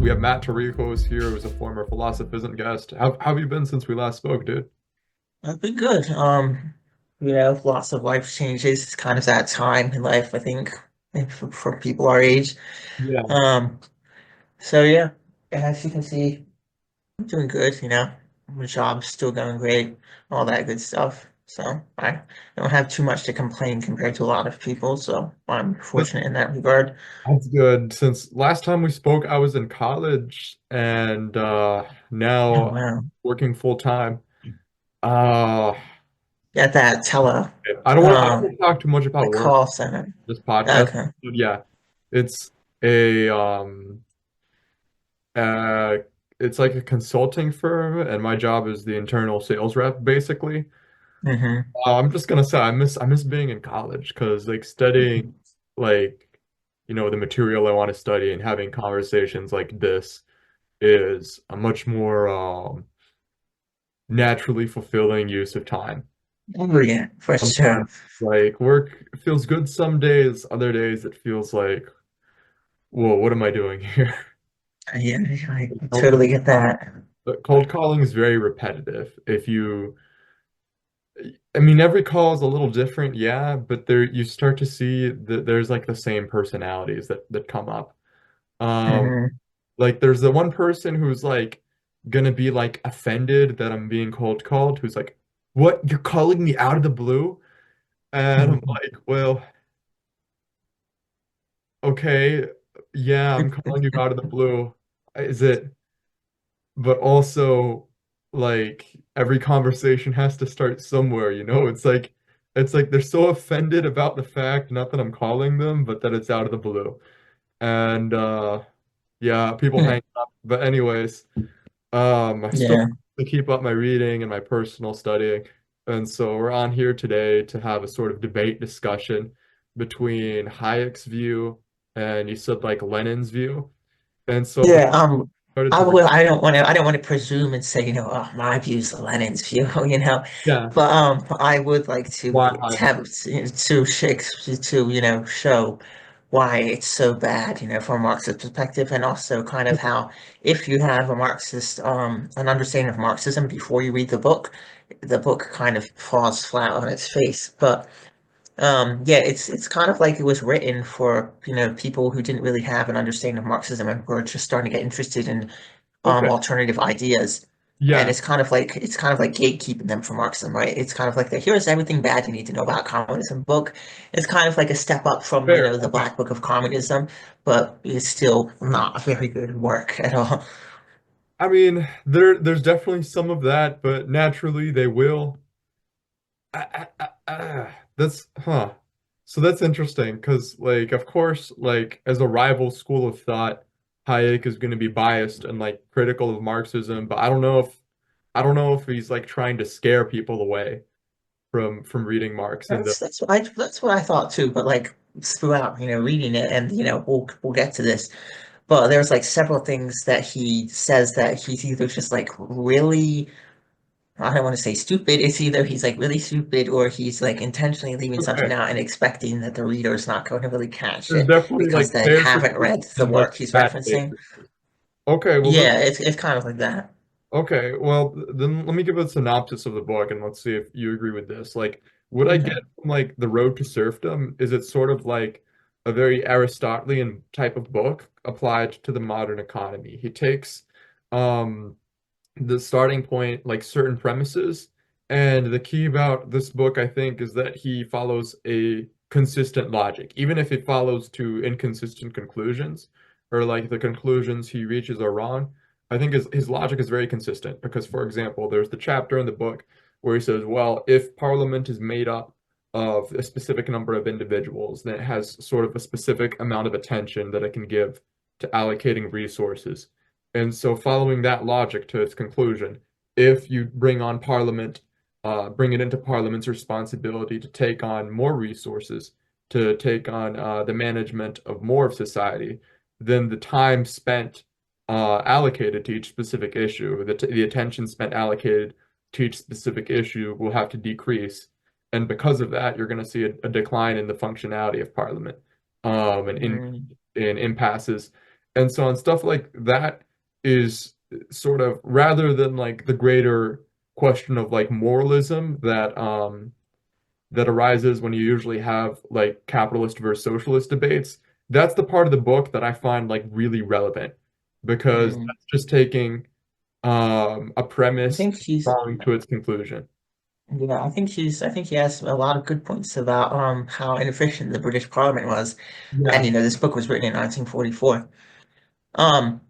We have Matt Torrijos here, who's a former Philosophisn't guest. How have you been since we last spoke, dude? I've been good. Lots of life changes. It's kind of that time in life, I think, for people our age. Yeah, Um, so yeah, as you can see, I'm doing good, My job's still going great, all that good stuff. So I don't have too much to complain compared to a lot of people, so I'm that- fortunate in that regard. that's good. Since last time we spoke, I was in college and Oh now I'm wow. working full time. Uh, Got that I don't want to talk too much the about work call center. this podcast. Okay. But yeah, it's a uh it's like a consulting firm, and my job is the internal sales rep, basically. Mm-hmm. I'm just gonna say I miss being in college because like studying like the material I want to study and having conversations like this is a much more naturally fulfilling use of time. Oh yeah, for Sometimes sure. like work feels good some days, other days it feels like, whoa, what am I doing here? Yeah, I The totally get that. cold calling is very repetitive. I mean, every call is a little different, yeah, but there you start to see that there's like the same personalities that come up. Um, Hmm. like there's the one person who's like gonna be like offended that I'm being cold called, who's like, "What? You're calling me out of the blue?" And I'm like, "Well, okay, yeah, I'm calling you out of the blue. Is it?" But also, like every conversation has to start somewhere, you know? It's like they're so offended about the fact, not that I'm calling them, but that it's out of the blue. And yeah, people hang up. But anyways, I still Yeah. have to keep up my reading and my personal studying. And so we're on here today to have a sort of debate discussion between Hayek's view and you said like Lenin's view. And so before Yeah, I started to read, I don't want to presume and say, oh, my view's Lenin's view, yeah, But I would like to why Hayek? attempt to show why it's so bad, from a Marxist perspective, and also kind of how if you have an understanding of Marxism before you read the book kind of falls flat on its face. But yeah, it's kind of like it was written for, people who didn't really have an understanding of Marxism and were just starting to get interested in Okay. alternative ideas. And Yeah. it's kind of like gatekeeping them from Marxism, right? It's kind of like the here's everything bad you need to know about communism book. It's kind of like a step up from, Fair. the Okay. Black Book of Communism, but it's still not very good work at all. I mean, there's definitely some of that, but naturally they will. That's So that's interesting because, like, of course, like as a rival school of thought, Hayek is going to be biased and like critical of Marxism, but I don't know if he's like trying to scare people away from reading Marx and the That's what I thought too, but like throughout, reading it and we'll get to this. But there's like several things that he says that he's either just like really, I don't want to say stupid. It's either he's like really stupid or he's like intentionally leaving okay. something out and expecting that the reader is not going to really catch There's it definitely because like they fair haven't criticism read the and like work he's bad faith referencing. criticism. Okay, well then Yeah, it's kind of like that. Okay, well, then let me give a synopsis of the book and let's see if you agree with this. Like, what I get Okay. from like The Road to Serfdom is it's sort of like a very Aristotelian type of book applied to the modern economy. He takes um the starting point, like certain premises, and the key about this book, I think, is that he follows a consistent logic, even if it follows to inconsistent conclusions, or like the conclusions he reaches are wrong. I think his logic is very consistent because, for example, there's the chapter in the book where he says, well, if parliament is made up of a specific number of individuals, then it has sort of a specific amount of attention that it can give to allocating resources. And so, following that logic to its conclusion, if you bring it into Parliament's responsibility to take on more resources, to take on the management of more of society, then the time spent allocated to each specific issue, the attention spent allocated to each specific issue will have to decrease. And because of that, you're going to see a decline in the functionality of Parliament, and Mm, in impasses. And so on stuff like that is sort of rather than like the greater question of like moralism that arises when you usually have like capitalist versus socialist debates. That's the part of the book that I find like really relevant because Mm. that's just taking a I premise think she's drawing to its conclusion. Yeah, I think he has a lot of good points about how inefficient the British Parliament was. And Yeah. this book was written in 1944. Um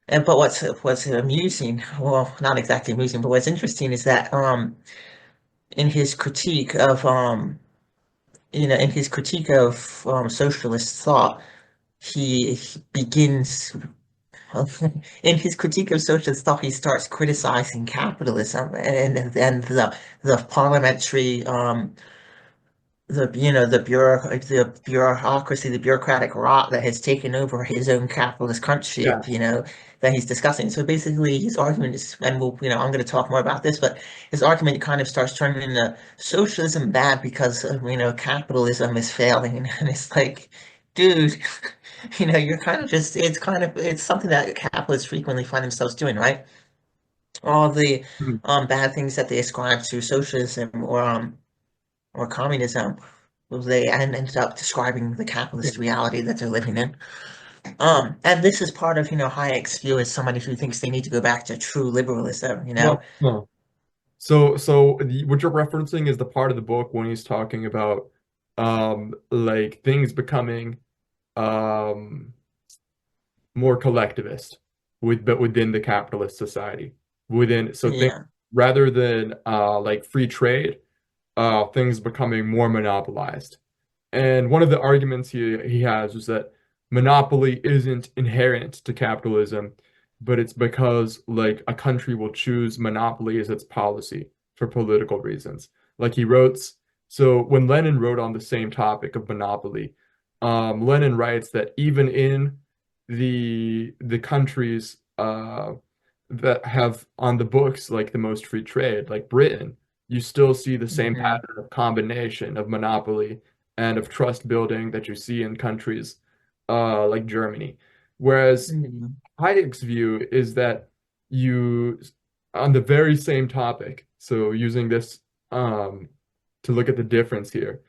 and but what's amusing, well, not exactly amusing, but what's interesting is that in his critique of in his critique of socialist thought, he begins in his critique of socialist thought, he starts criticizing capitalism and the parliamentary the bureaucracy, the bureaucratic rot that has taken over his own capitalist country, Yeah. that he's discussing. So basically, his argument is, and I'm going to talk more about this, but his argument kind of starts turning into socialism bad because capitalism is failing, and it's like, dude, you're kind of just, it's something that capitalists frequently find themselves doing, right? All the Mhm. bad things that they ascribe to socialism or communism, they ended up describing the capitalist reality that they're living in. And this is part of, Hayek's view as somebody who thinks they need to go back to true liberalism, Well, no. What you're referencing is the part of the book when he's talking about like things becoming um more collectivist but within the capitalist society. Within so things Yeah. rather than like free trade, things becoming more monopolized. And one of the arguments he has is that monopoly isn't inherent to capitalism, but it's because like a country will choose monopoly as its policy for political reasons. Like he wrote, so when Lenin wrote on the same topic of monopoly, Lenin writes that even in the countries that have on the books like the most free trade, like Britain, you still see the same Hmm. pattern of combination of monopoly and of trust building that you see in countries like Germany. Whereas Hmm. Hayek's view is that you, on the very same topic, so using this to look at the difference here,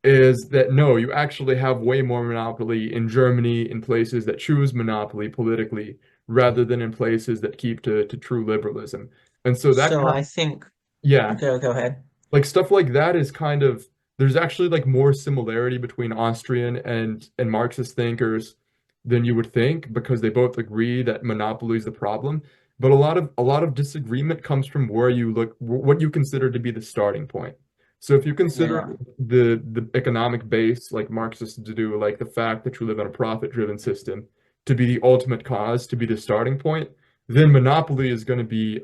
is that no, you actually have way more monopoly in Germany in places that choose monopoly politically rather than in places that keep to true liberalism. And so that So kind I think, yeah, go ahead. like stuff like that is kind of there's actually like more similarity between Austrian and Marxist thinkers than you would think because they both agree that monopoly is the problem. But a lot of disagreement comes from where you look what you consider to be the starting point. So if you consider Yeah. the economic base like Marxists do, like the fact that you live in a profit-driven system to be the ultimate cause, to be the starting point, then monopoly is going to be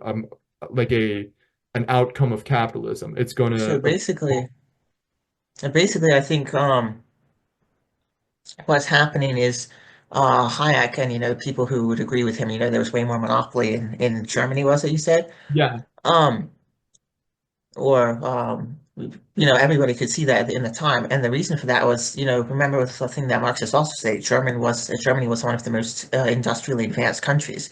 like an outcome of capitalism. It's going So to, basically, I think what's happening is Hayek and people who would agree with him, there was way more monopoly in Germany, was it you said? yeah, Um, or everybody could see that in the time, and the reason for that was, remember the thing that Marxists also say, Germany was one of the most industrially advanced countries,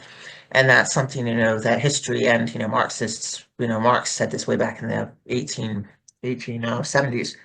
and that's something that history and Marxists, Marx said this way back in the 1870s,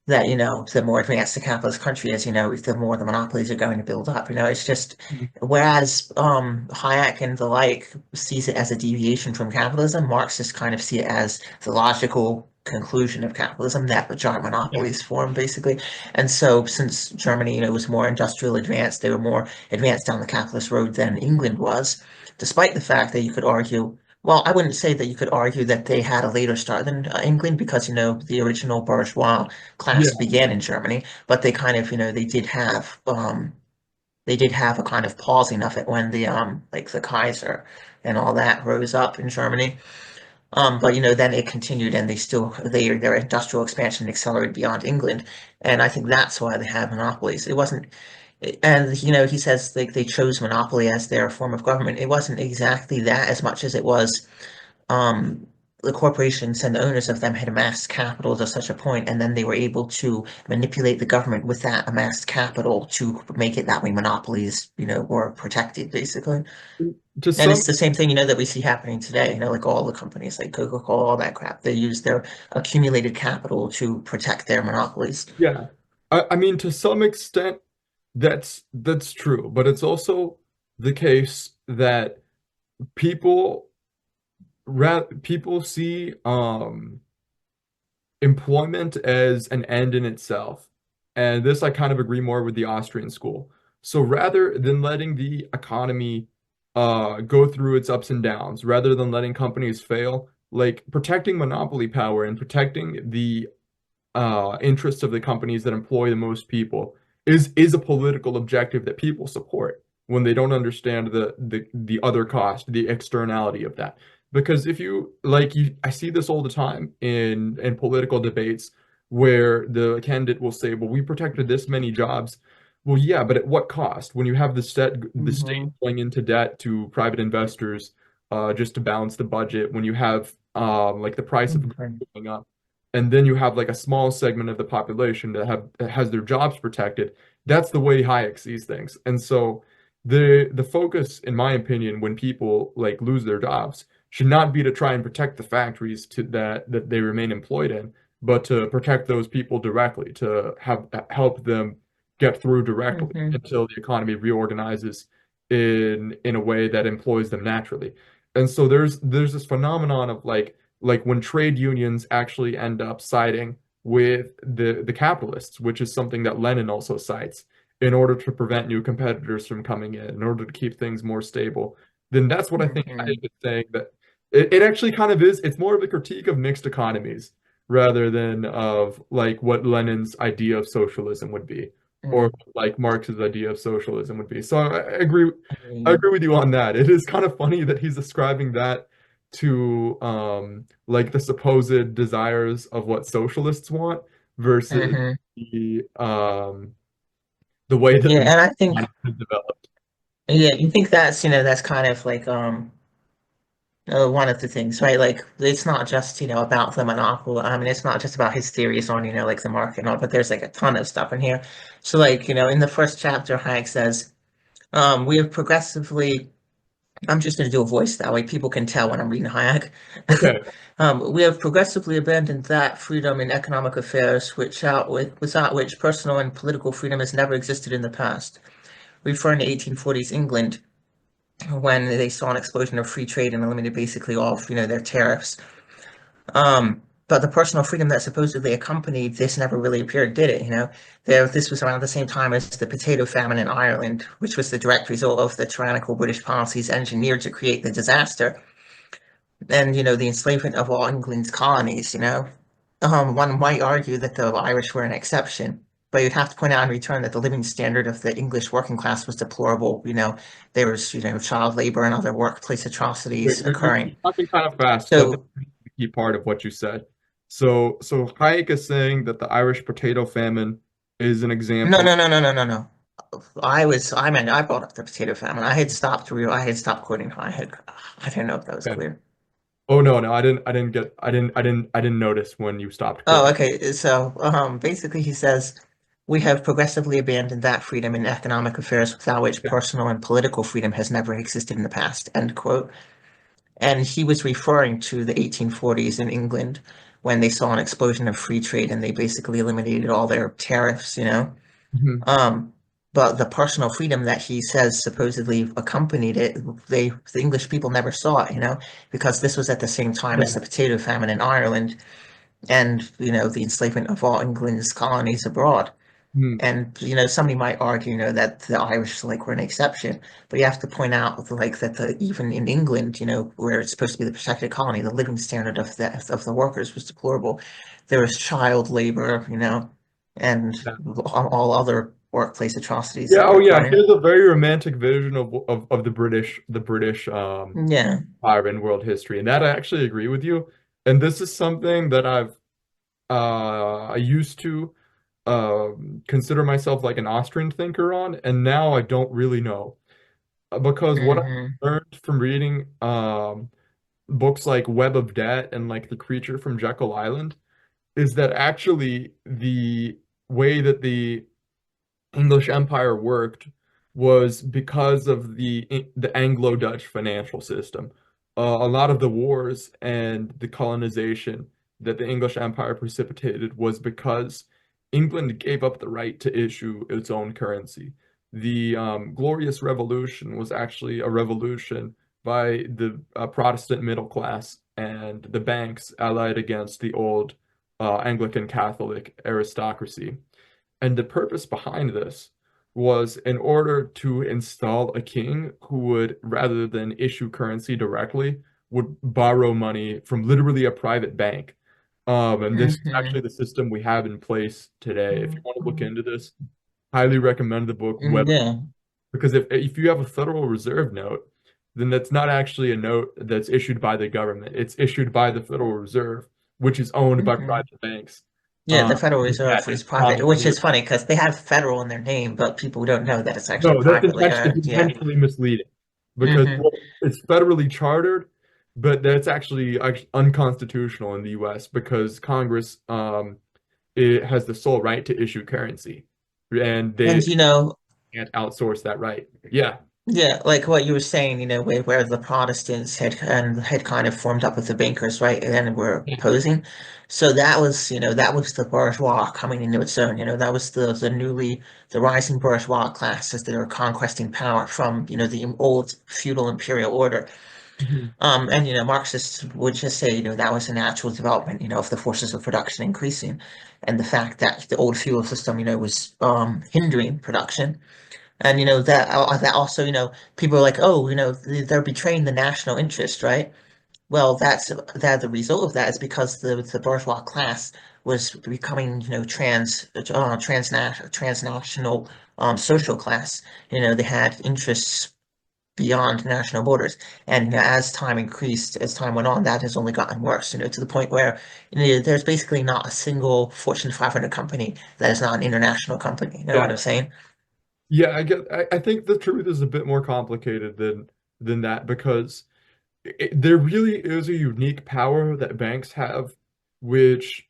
that the more advanced the capitalist country is, the more the monopolies are going to build up. It's just, whereas Hayek and the like sees it as a deviation from capitalism, Marxists kind of see it as the logical conclusion of capitalism, that the giant yeah, monopolies form basically. And so since Germany, was more industrial advanced, they were more advanced down the capitalist road than England was, despite the fact that you could argue, well, I wouldn't say that you could argue that they had a later start than England, because the original bourgeois class yeah, began in Germany, but they kind of, they did have a kind of pausing of it when the like the Kaiser and all that rose up in Germany. But then it continued, and their industrial expansion accelerated beyond England, and I think that's why they have monopolies. It wasn't, and he says like they chose monopoly as their form of government. It wasn't exactly that as much as it was. Um, the corporations and the owners of them had amassed capital to such a point, and then they were able to manipulate the government with that amassed capital to make it that way monopolies, were protected basically. To And some, it's the same thing, that we see happening today, like all the companies like Coca-Cola, all that crap. They use their accumulated capital to protect their monopolies. yeah. I mean, to some extent, that's true, but it's also the case that people people see employment as an end in itself. And this I kind of agree more with the Austrian school. So rather than letting the economy go through its ups and downs, rather than letting companies fail, like protecting monopoly power and protecting the interests of the companies that employ the most people is a political objective that people support when they don't understand the other cost, the externality of that. Because if you like you I see this all the time in political debates where the candidate will say, well, we protected this many jobs. Well, yeah, but at what cost? When you have the state Hmm. going into debt to private investors just to balance the budget, when you have like the price of goods Okay. going up, and then you have like a small segment of the population that has their jobs protected. That's the way Hayek sees things. And so the focus, in my opinion, when people like lose their jobs, should not be to try and protect the factories that they remain employed in, but to protect those people directly, to have help them get through directly Hmm. until the economy reorganizes in a way that employs them naturally. And so there's this phenomenon of like when trade unions actually end up siding with the capitalists, which is something that Lenin also cites, in order to prevent new competitors from coming in order to keep things more stable, then that's what I think Hmm. Hayek is saying, that it actually kind of is, it's more of a critique of mixed economies rather than of like what Lenin's idea of socialism would be, or Mm. like Marx's idea of socialism would be. So I I agree with you on that. It is kind of funny that he's ascribing that to like the supposed desires of what socialists want versus hmm the way that Yeah, the and I think, economy has developed. yeah, you think that's kind of like one of the things, right? Like it's not just, about the monopoly. I mean, it's not just about his theories on, like the market and all, but there's like a ton of stuff in here. So like, in the first chapter, Hayek says, we have progressively, I'm just going to do a voice that way people can tell when I'm reading Hayek. Okay. We have progressively abandoned that freedom in economic affairs, without which personal and political freedom has never existed in the past. Referring to 1840s England, when they saw an explosion of free trade and eliminated basically all of, their tariffs. But the personal freedom that supposedly accompanied this never really appeared, did it? This was around the same time as the potato famine in Ireland, which was the direct result of the tyrannical British policies engineered to create the disaster, and the enslavement of all England's colonies. One might argue that the Irish were an exception, but you'd have to point out in return that the living standard of the English working class was deplorable. There was child labor and other workplace atrocities You're occurring. talking kind of fast, but this So is the key part of what you said. So Hayek is saying that the Irish potato famine is an no, example. no, no, no, no, no, no. I brought up the potato famine. I had stopped quoting. I didn't know if that was Okay. clear. Oh no, no, I didn't notice when you stopped Oh, quoting. okay. So, basically, he says we have progressively abandoned that freedom in economic affairs without which Yeah. personal and political freedom has never existed in the past. End quote. And he was referring to the 1840s in England when they saw an explosion of free trade and they basically eliminated all their tariffs. Mhm. Um, but the personal freedom that he says supposedly accompanied it, the English people never saw it, because this was at the same time as Yeah. the potato famine in Ireland and, the enslavement of all England's colonies abroad. Mhm. And somebody might argue, that the Irish like were an exception, but you have to point out like that even in England, where it's supposed to be the protected colony, the living standard of the workers was deplorable. There was child labor, and Yeah. all other workplace atrocities Yeah, that were oh yeah, he occurring. has a very romantic vision of the British Yeah. power in world history, and that I actually agree with you. And this is something that I used to consider myself like an Austrian thinker on, and now I don't really know. Because what I've Hmm. learned from reading books like Web of Debt and like The Creature from Jekyll Island is that actually the way that the English Empire worked was because of the Anglo-Dutch financial system. A lot of the wars and the colonization that the English Empire precipitated was because England gave up the right to issue its own currency. The Glorious Revolution was actually a revolution by the Protestant middle class and the banks allied against the old Anglican Catholic aristocracy. And the purpose behind this was in order to install a king who would, rather than issue currency directly, would borrow money from literally a private bank. And this is Hmm. actually the system we have in place today. If you want to look into this, highly recommend the book Web, Yeah. because if you have a Federal Reserve note, then that's not actually a note that's issued by the government. It's issued by the Federal Reserve, which is owned by Hmm. private banks. Yeah, the Federal And that Reserve is is private, which commonly is funny because they have federal in their name, but people don't know that it's actually no, that's privately intention, it's owned. Yeah. intentionally misleading because Hmm. well, it's federally chartered, but that's actually unconstitutional in the U.S. because Congress it has the sole right to issue currency, and And they you know, can't outsource that right. Yeah. yeah, like what you were saying, where the Protestants had kind of formed up with the bankers, right, and then were opposing. So that was, that was the bourgeois coming into its own. That was the rising bourgeois classes that are conquesting power from, the old feudal imperial order. Mhm. And Marxists would just say, that was a natural development, of the forces of production increasing, and the fact that the old feudal system, was hindering production. And that also, people are like, oh, they're betraying the national interest, right? Well, that the result of that is because the bourgeois class was becoming, transnational social class. They had interests beyond national borders. And as time increased, as time went on, that has only gotten worse, to the point where there's basically not a single Fortune 500 company that is not an international company. You know what Yeah. I'm saying? Yeah, I think the truth is a bit more complicated than that because there really is a unique power that banks have, which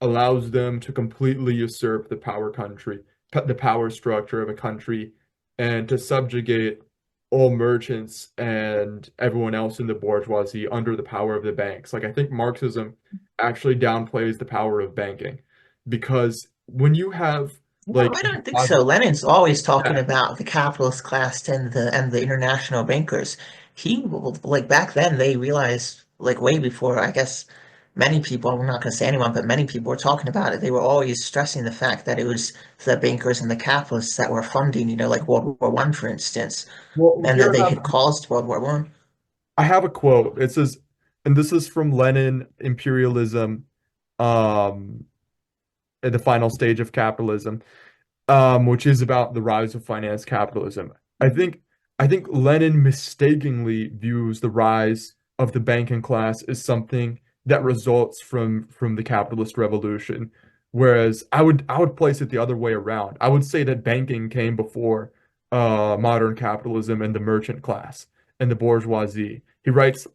allows them to completely usurp the power structure of a country, and to subjugate all merchants and everyone else in the bourgeoisie under the power of the banks. Like I think Marxism actually downplays the power of banking because when you have No, like I a don't think so. deposit, Lenin's always talking yeah, about the capitalist class and the international bankers. He like back then they realized like way before I guess many people, I'm not going to say anyone, but many people were talking about it. They were always stressing the fact that it was the bankers and the capitalists that were funding, like World War I, for instance, well, and here that they had caused World War I. I have a quote. It says, and this is from Lenin, Imperialism, um, at the final stage of capitalism, which is about the rise of finance capitalism. I think I think Lenin mistakenly views the rise of the banking class as something that results from the capitalist revolution, whereas I would place it the other way around. I would say that banking came before modern capitalism and the merchant class and the bourgeoisie. He writes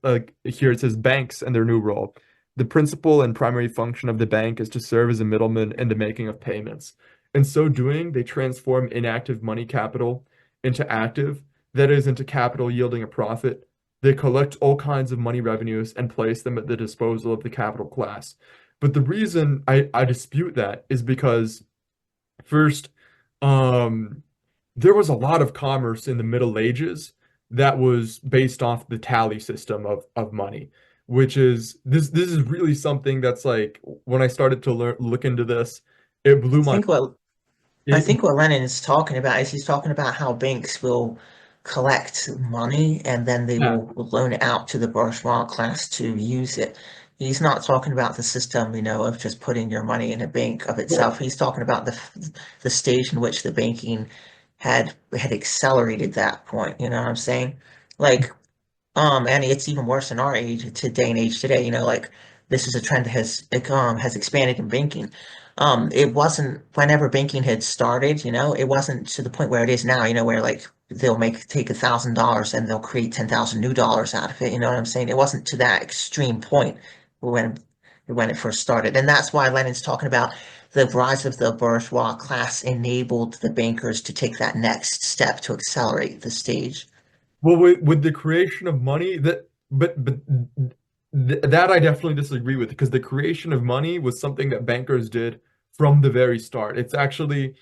here it says banks and their new role. The principal and primary function of the bank is to serve as a middleman in the making of payments. In so doing, they transform inactive money capital into active, that is, into capital yielding a profit. They collect all kinds of money revenues and place them at the disposal of the capital class. But the reason I dispute that is because, first, um, there was a lot of commerce in the Middle Ages that was based off the tally system of money, which is this is really something that's like when I started to look into this, it blew I my think what I it, think what Lenin is talking about is he's talking about how banks will collect money and then they yeah. will loan it out to the bourgeois class to use it. He's not talking about the system, of just putting your money in a bank of itself. Well, He's talking about the stage in which the banking had accelerated that point. You know what I'm saying? Like, and it's even worse in our age, today and age today. Like this is a trend that has expanded in banking. It wasn't whenever banking had started, it wasn't to the point where it is now, where like they'll take $1,000 and they'll create 10,000 new dollars out of it. You know what I'm saying? It wasn't to that extreme point when when it first started. And that's why Lenin's talking about the rise of the bourgeois class enabled the bankers to take that next step to accelerate the stage. Well, with the creation of money, but th that I definitely disagree with because the creation of money was something that bankers did from the very start. It's actually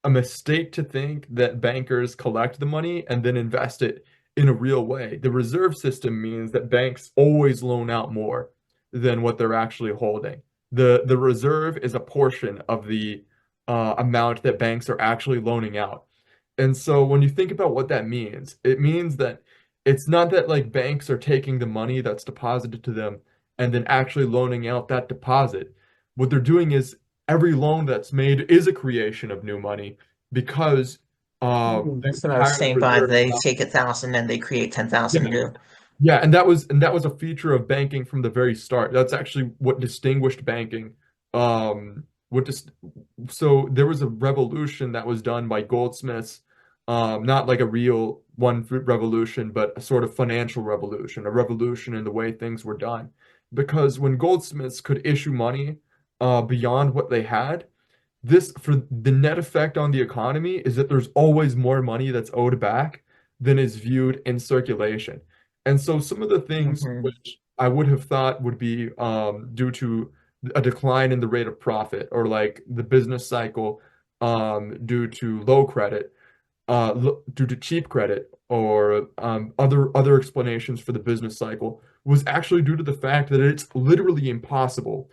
a mistake to think that bankers collect the money and then invest it in a real way. The reserve system means that banks always loan out more than what they're actually holding. The reserve is a portion of the amount that banks are actually loaning out. And so when you think about what that means, it means that it's not that like banks are taking the money that's deposited to them and then actually loaning out that deposit. What they're doing is every loan that's made is a creation of new money because the That's what I was entire saying by reserve. they take 1,000 and they create 10,000 Yeah, new. yeah, and that was a feature of banking from the very start. That's actually what distinguished banking. What dis So there was a revolution that was done by goldsmiths, not like a real one revolution, but a sort of financial revolution, a revolution in the way things were done. Because when goldsmiths could issue money beyond what they had, this for the net effect on the economy is that there's always more money that's owed back than is viewed in circulation. And so some of the things Hmm. which I would have thought would be due to a decline in the rate of profit or like the business cycle due to low credit due to cheap credit or other explanations for the business cycle was actually due to the fact that it's literally impossible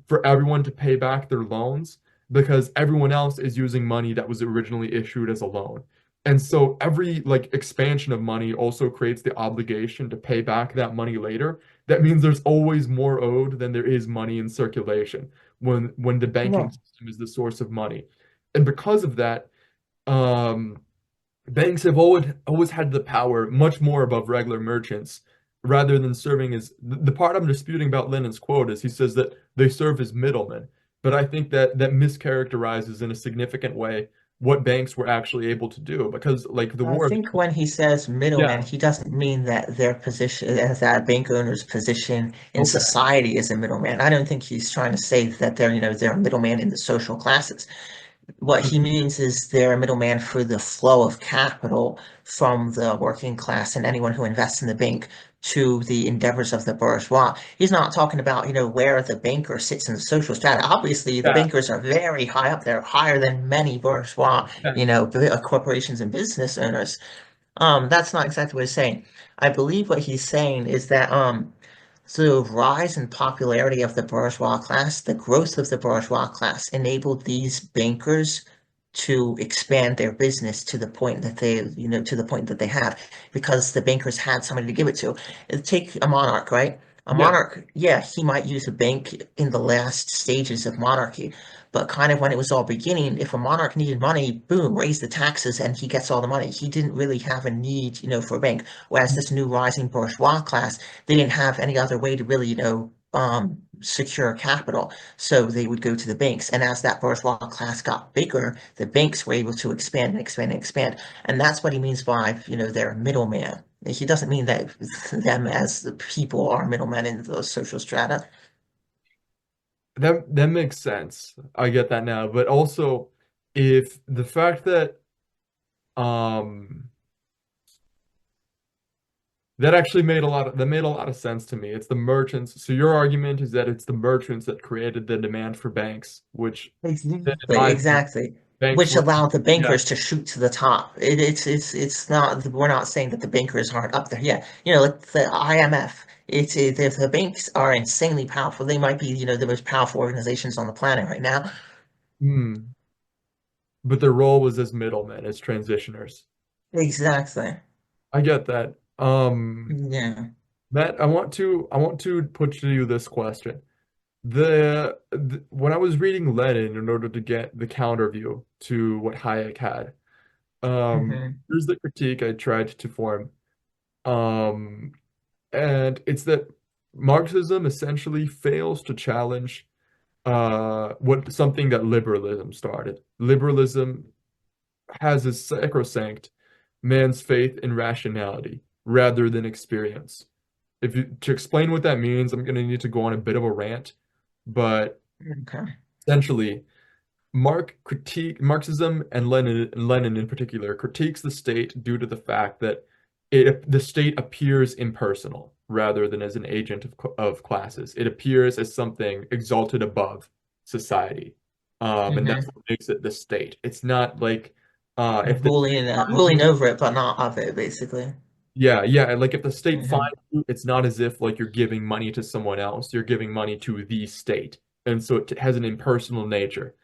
for everyone to pay back their loans because everyone else is using money that was originally issued as a loan. And so every like expansion of money also creates the obligation to pay back that money later. That means there's always more owed than there is money in circulation when the banking No, system is the source of money. And because of that, um, banks have always had the power much more above regular merchants rather than serving as the part I'm disputing about Lenin's quote is he says that they serve as middlemen. But I think that that mischaracterizes in a significant way what banks were actually able to do because like the I war of think when he says middleman, yeah, he doesn't mean that their position, as that bank owner's position in okay. society is a middleman. I don't think he's trying to say that they're a middleman in the social classes. What he means is they're a middleman for the flow of capital from the working class and anyone who invests in the bank to the endeavors of the bourgeois. He's not talking about, where the banker sits in the social strata. Obviously, the Yeah. bankers are very high up there, higher than many bourgeois, Yeah. corporations and business owners. That's not exactly what he's saying. I believe what he's saying is that the rise in popularity of the bourgeois class, the growth of the bourgeois class enabled these bankers to expand their business to the point that they have, because the bankers had somebody to give it to. Take a monarch, right? A Yeah. monarch, yeah, he might use a bank in the last stages of monarchy, but kind of when it was all beginning, if a monarch needed money, boom, raise the taxes and he gets all the money. He didn't really have a need, for a bank. Whereas this new rising bourgeois class, they didn't have any other way to really, secure capital. So they would go to the banks. And as that bourgeois class got bigger, the banks were able to expand and expand and expand. And that's what he means by, they're middleman. He doesn't mean that them as the people are middlemen in the social strata. That makes sense. I get that now. But also if the fact that um that made a lot of sense to me. It's the merchants. So your argument is that it's the merchants that created the demand for banks, which then in Exactly, my view, exactly. banks Which were allowed the yeah. bankers to shoot to the top. It's not. We're not saying that the bankers aren't up there. Yeah, like the IMF. If the banks are insanely powerful, they might be the most powerful organizations on the planet right now. Hmm. But their role was as middlemen, as transitioners. Exactly. I get that. Yeah. Matt, I want to put to you this question. When I was reading Lenin in order to get the counter view to what Hayek had, Hmm. here's the critique I tried to form. Um, and it's that Marxism essentially fails to challenge what something that liberalism started. Liberalism has a sacrosanct man's faith in rationality rather than experience. If you to explain what that means, I'm going to need to go on a bit of a rant, but Okay. essentially, Marxism and Lenin in particular critiques the state due to the fact that the state appears impersonal rather than as an agent of classes. It appears as something exalted above society, and that's Hmm. what makes it the state. It's not like if the Ruling, ruling over it, but not of it, basically. yeah, like if the state finds Hmm. you, it's not as if like you're giving money to someone else. You're giving money to the state, and so it has an impersonal nature.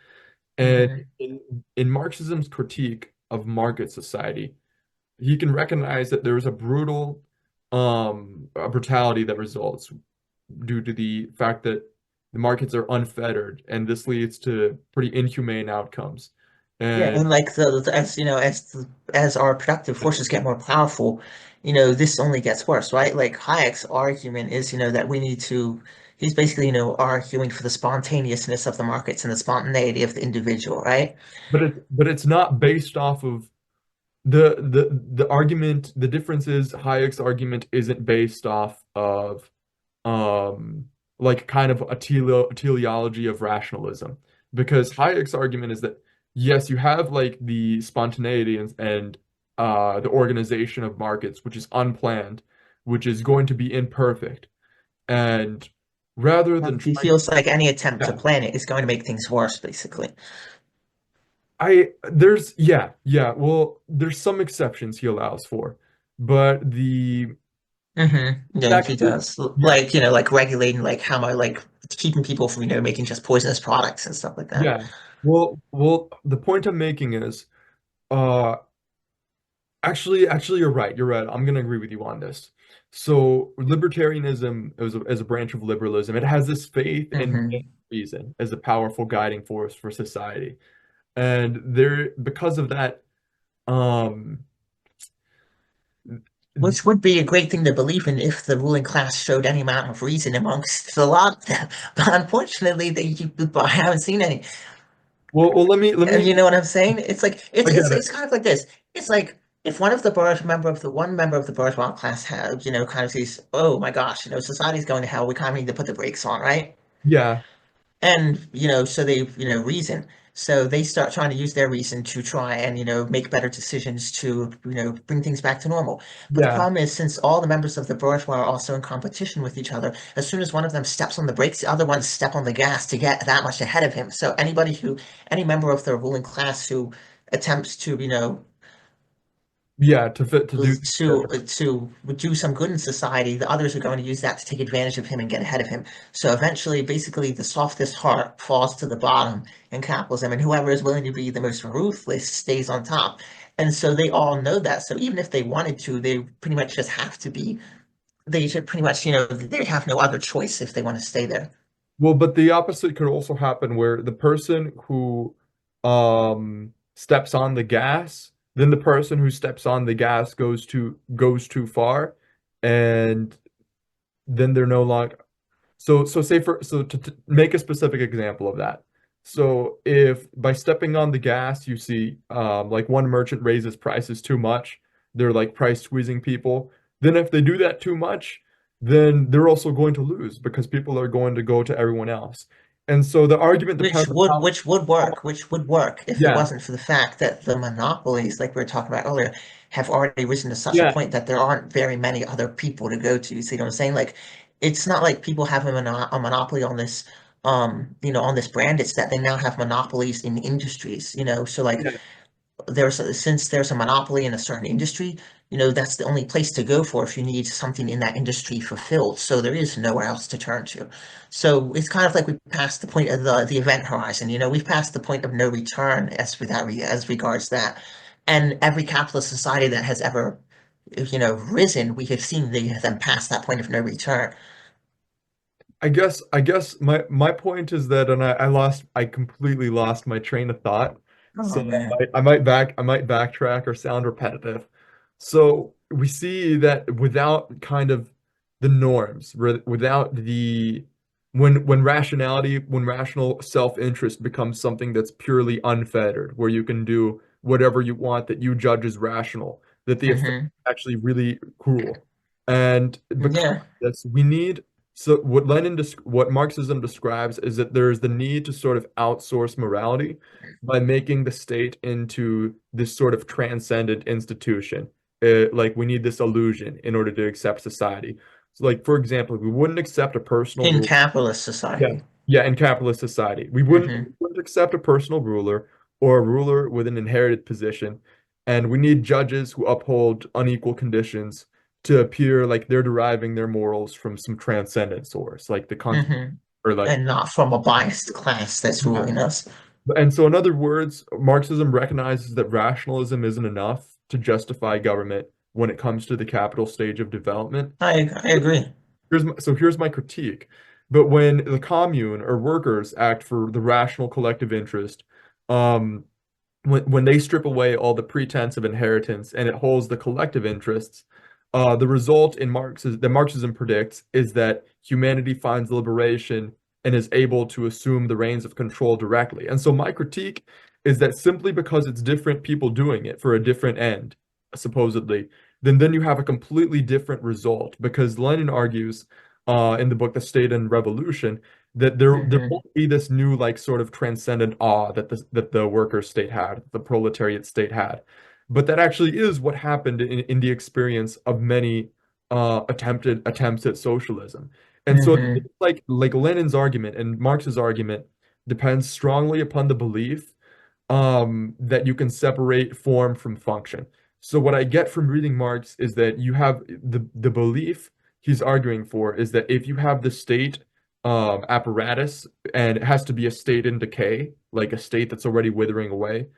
And Hmm. in Marxism's critique of market society, he can recognize that there's a brutality that results due to the fact that the markets are unfettered, and this leads to pretty inhumane outcomes. Yeah, And and like as you know, as our productive forces get more powerful, this only gets worse, right? Like Hayek's argument is, that we need to. He's basically, arguing for the spontaneousness of the markets and the spontaneity of the individual, right? but it's not based off of the argument. The difference is Hayek's argument isn't based off of um like kind of a teleology of rationalism, because Hayek's argument is that yes, you have like the spontaneity and the organization of markets, which is unplanned, which is going to be imperfect, and rather than He trying, feels like any attempt to yeah, plan it is going to make things worse, basically. I there's yeah, well, there's some exceptions he allows for, but the Yeah, he actually, does. yeah, Like, like regulating, like how am I like keeping people from, making just poisonous products and stuff like that. yeah. Well, the point I'm making is, uh, actually, you're right. You're right. I'm gonna agree with you on this. So, libertarianism as a branch of liberalism, it has this faith in Hmm. reason as a powerful guiding force for society, and there, because of that, um, Which would be a great thing to believe in if the ruling class showed any amount of reason amongst a lot of them. But unfortunately, I haven't seen any. let me. You know what I'm saying? It's like I get it's it. kind of like this. It's like if one member of the bourgeois class had, kind of sees, oh my gosh, society's going to hell. We kind of need to put the brakes on, right? Yeah, And, so they, reason. So they start trying to use their reason to try and, make better decisions to, bring things back to normal. But the yeah, problem is, since all the members of the bourgeois are also in competition with each other, as soon as one of them steps on the brakes, the other ones step on the gas to get that much ahead of him. So any member of the ruling class who attempts to, yeah. To fit to do. to do some good in society, the others are going to use that to take advantage of him and get ahead of him. So eventually, basically, the softest heart falls to the bottom in capitalism, and whoever is willing to be the most ruthless stays on top. And so they all know that. So even if they wanted to, they pretty much just have to be. They should pretty much, they have no other choice if they want to stay there. Well, but the opposite could also happen where the person who steps on the gas, then the person who steps on the gas goes too far, and then they're no longer. So say for so to make a specific example of that. So if by stepping on the gas you see like one merchant raises prices too much, they're like price squeezing people. Then if they do that too much, then they're also going to lose because people are going to go to everyone else. And so the argument depends on how, Which would work if it yeah, wasn't for the fact that the monopolies, like we were talking about earlier, have already risen to such a yeah, point that there aren't very many other people to go to. See what I'm saying? Like, it's not like people have a monopoly on this, on this brand. It's that they now have monopolies in industries. So like yeah, since there's a monopoly in a certain industry, that's the only place to go for if you need something in that industry fulfilled. So there is nowhere else to turn to. So it's kind of like we passed the point of the event horizon. We've passed the point of no return as regards that. And every capitalist society that has ever, risen, we have seen them pass that point of no return. I guess my point is that, and I completely lost my train of thought. So Oh man. I might backtrack or sound repetitive. So we see that without kind of the norms, without the when rational self-interest becomes something that's purely unfettered, where you can do whatever you want that you judge as rational, that the effect Hmm. is actually really cruel. And because Yeah. of this, we need so what Marxism describes is that there is the need to sort of outsource morality by making the state into this sort of transcendent institution. Like we need this illusion in order to accept society. So, like for example, we wouldn't accept a personal In rule. capitalist Yeah, society. yeah, in capitalist society, Hmm. we wouldn't accept a personal ruler or a ruler with an inherited position, and we need judges who uphold unequal conditions to appear like they're deriving their morals from some transcendent source, like the con Hmm. or like And not from a biased class that's yeah. ruling us. And so, in other words, Marxism recognizes that rationalism isn't enough to justify government when it comes to the capital stage of development. I agree. Here's my critique. But when the commune or workers act for the rational collective interest, um, when they strip away all the pretense of inheritance and it holds the collective interests, the result in Marxism that Marxism predicts is that humanity finds liberation and is able to assume the reins of control directly. And so my critique is that simply because it's different people doing it for a different end, supposedly, then you have a completely different result. Because Lenin argues in the book The State and Revolution that there Hmm. won't be this new like sort of transcendent awe that the worker state had, the proletariat state had. But that actually is what happened in the experience of many attempted attempts at socialism. And so Hmm. like Lenin's argument and Marx's argument depends strongly upon the belief that you can separate form from function. So what I get from reading Marx is that you have the belief he's arguing for is that if you have the state apparatus and it has to be a state in decay, like a state that's already withering away,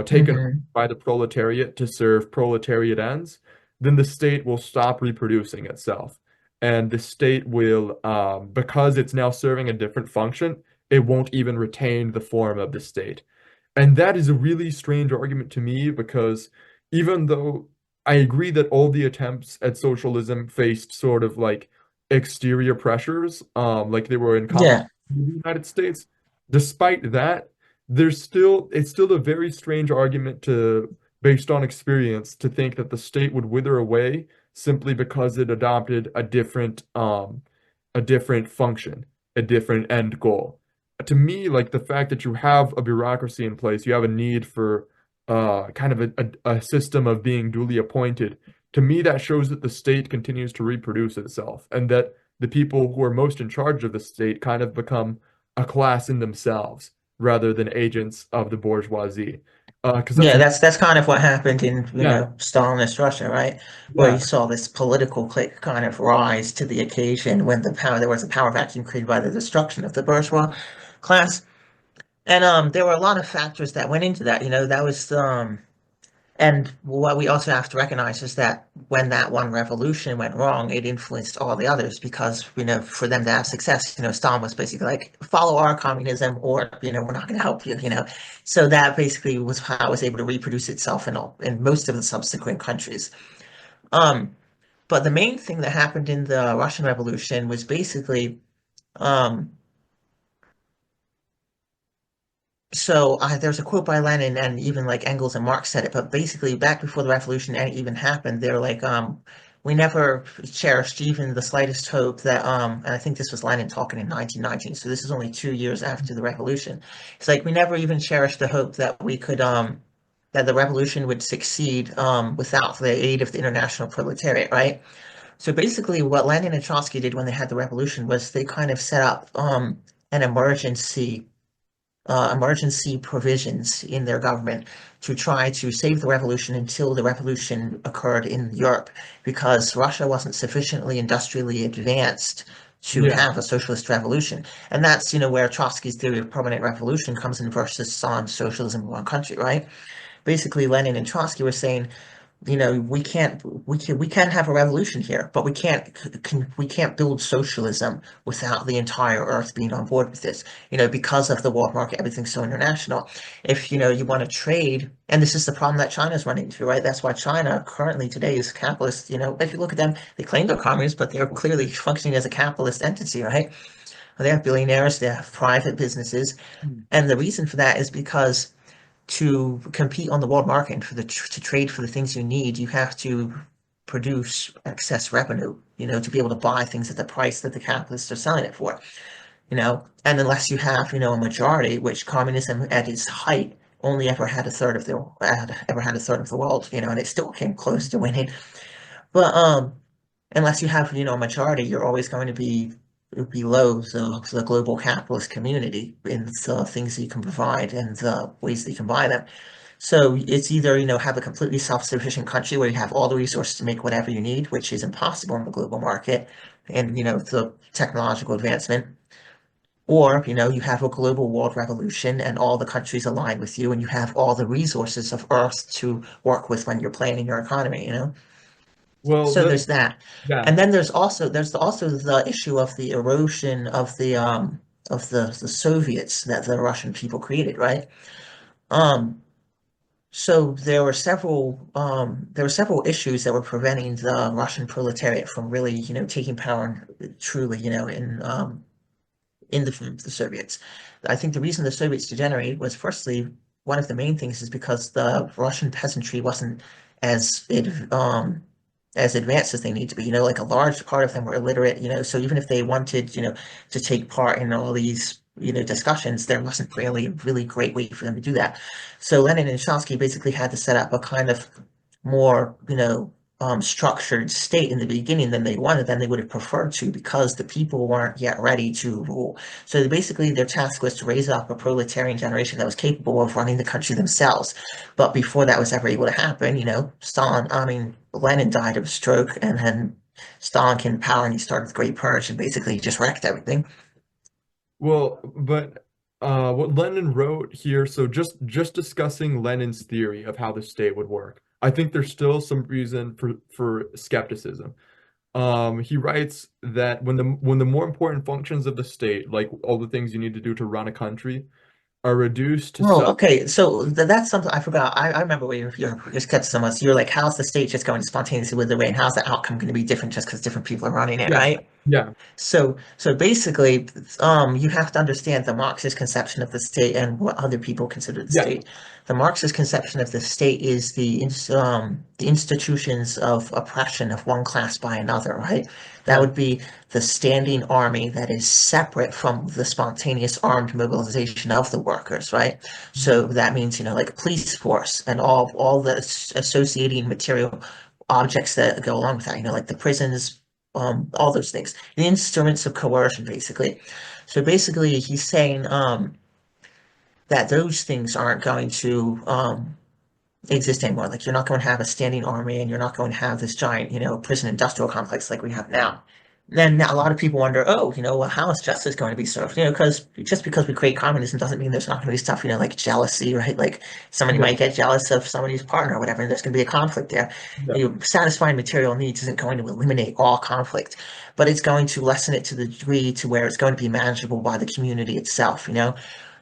taken Hmm. by the proletariat to serve proletariat ends, then the state will stop reproducing itself. And the state will, because it's now serving a different function, it won't even retain the form of the state. And that is a really strange argument to me because even though I agree that all the attempts at socialism faced sort of like exterior pressures, like they were in Yeah. competition with the United States, despite that, it's still a very strange argument to based on experience to think that the state would wither away simply because it adopted a different function, a different end goal. To me, like the fact that you have a bureaucracy in place, you have a need for kind of a system of being duly appointed. To me, that shows that the state continues to reproduce itself and that the people who are most in charge of the state kind of become a class in themselves rather than agents of the bourgeoisie. Because that's Yeah, that's kind of what happened in, yeah, Stalinist Russia, right? Where you yeah, saw this political clique kind of rise to the occasion when there was a power vacuum created by the destruction of the bourgeois class. And there were a lot of factors that went into that. That was and what we also have to recognize is that when that one revolution went wrong, it influenced all the others because, for them to have success, Stalin was basically like, follow our communism or, we're not going to help you. So that basically was how it was able to reproduce itself in most of the subsequent countries. Um, but the main thing that happened in the Russian Revolution was basically, um, so there's a quote by Lenin, and even like Engels and Marx said it, but basically back before the revolution even happened, they're like, we never cherished even the slightest hope that, and I think this was Lenin talking in 1919, so this is only 2 years after the revolution. It's like we never even cherished the hope that we could, that the revolution would succeed, without the aid of the international proletariat, right? So basically, what Lenin and Trotsky did when they had the revolution was they kind of set up, an emergency provisions in their government to try to save the revolution until the revolution occurred in Europe, because Russia wasn't sufficiently industrially advanced to yeah, have a socialist revolution. And that's, where Trotsky's theory of permanent revolution comes in versus on socialism in one country, right? Basically, Lenin and Trotsky were saying, we can't have a revolution here, but we can't build socialism without the entire earth being on board with this. Because of the world market, everything's so international. If you want to trade, and this is the problem that China's running into, right? That's why China currently today is capitalist. If you look at them, they claim they're communists, but they're clearly functioning as a capitalist entity, right? They have billionaires, they have private businesses, Hmm. and the reason for that is because to compete on the world market for to trade for the things you need, you have to produce excess revenue, to be able to buy things at the price that the capitalists are selling it for, and unless you have, a majority, which communism at its height only ever had a third of the ever had a third of the world, and it still came close to winning. But unless you have, a majority, you're always going to be below the global capitalist community in the things that you can provide and the ways that you can buy them. So it's either, have a completely self-sufficient country where you have all the resources to make whatever you need, which is impossible in the global market, and, the technological advancement, or, you have a global world revolution and all the countries align with you and you have all the resources of Earth to work with when you're planning your economy. Well, So there's that. yeah. And then there's also the issue of the erosion of the Soviets that the Russian people created, right? Um so there were several issues that were preventing the Russian proletariat from really, taking power truly, in the form of the Soviets. I think the reason the Soviets degenerated was firstly, one of the main things is because the Russian peasantry wasn't as as advanced as they need to be. Like a large part of them were illiterate, so even if they wanted, to take part in all these, discussions, there wasn't really a really great way for them to do that. So Lenin and Trotsky basically had to set up a kind of more, structured state in the beginning than they would have preferred to because the people weren't yet ready to rule. So basically, their task was to raise up a proletarian generation that was capable of running the country themselves. But before that was ever able to happen, Lenin died of a stroke, and then Stalin came to power and he started the Great Purge and basically just wrecked everything. Well, but what Lenin wrote here, so just discussing Lenin's theory of how the state would work. I think there's still some reason for skepticism. He writes that when the more important functions of the state, like all the things you need to do to run a country, are reduced to Well, such. okay, so that's something I forgot. I remember when you're skepticism was, you're like, how's the state just going to spontaneously with the way, and how's the outcome going to be different just because different people are running it, Yeah, right? yeah, So basically, you have to understand the Marxist conception of the state and what other people consider the yeah. state. The Marxist conception of the state is the institutions of oppression of one class by another, right? That Right. would be the standing army that is separate from the spontaneous armed mobilization of the workers, right? So that means, like police force and all the associating material objects that go along with that, like the prisons, all those things, the instruments of coercion, basically. So basically, he's saying that those things aren't going to exist anymore. Like you're not going to have a standing army, and you're not going to have this giant, prison industrial complex like we have now. Then a lot of people wonder, oh, well, how is justice going to be served? Because just because we create communism doesn't mean there's not going to be stuff, like jealousy, right? Like somebody Yeah, might get jealous of somebody's partner or whatever, and there's going to be a conflict there. yeah. Satisfying material needs isn't going to eliminate all conflict, but it's going to lessen it to the degree to where it's going to be manageable by the community itself.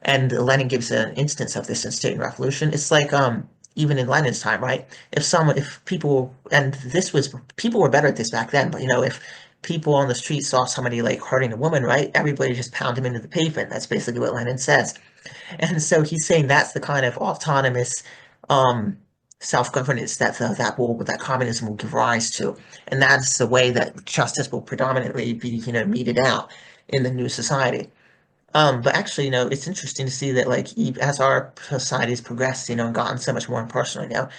And Lenin gives an instance of this in State and Revolution. It's like even in Lenin's time, right? If people, and this was, people were better at this back then, but if people on the street saw somebody like hurting a woman, right? Everybody just pound him into the pavement. That's basically what Lenin says. And so he's saying that's the kind of autonomous um, self-governance that communism will give rise to, and that's the way that justice will predominantly be, meted out in the new society. But actually, it's interesting to see that, like, as our society's progressed, and gotten so much more impersonal,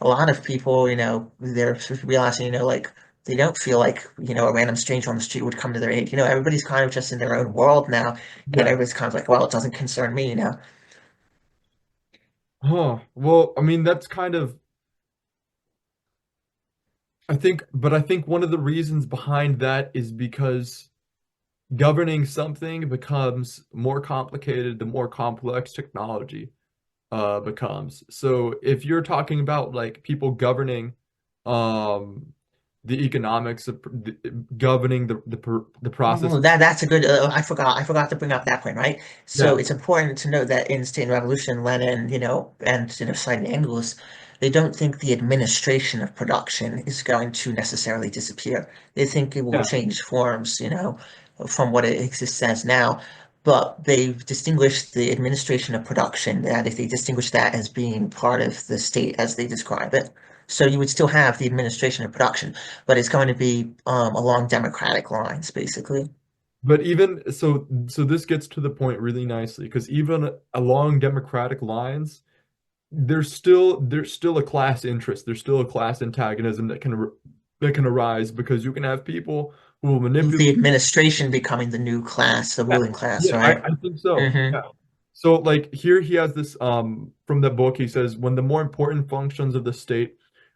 a lot of people, they're sort of realizing, like, they don't feel like, a random stranger on the street would come to their aid. Everybody's kind of just in their own world now, and Yeah. everybody's kind of like, well, it doesn't concern me. Huh. Well, I mean, that's kind of, but I think one of the reasons behind that is because governing something becomes more complicated the more complex technology becomes. So if you're talking about like people governing um the economics of governing the process. Oh, that's a good. I forgot to bring up that point, right? So Yeah. it's important to note that in State and Revolution, Lenin, and citing Engels, they don't think the administration of production is going to necessarily disappear. They think it will Yeah. change forms, from what it exists as now. But they've distinguished the administration of production, that if they distinguish that as being part of the state as they describe it. So you would still have the administration of production, but it's going to be along democratic lines, basically. But even so this gets to the point really nicely because even along democratic lines, there's still a class interest. There's still a class antagonism that can arise because you can have people who will The manipulate. administration becoming the new class, the Yeah, ruling class, yeah, right? I think so. Mm-hmm. Yeah. So like here he has this from the book he says when the more important functions of the state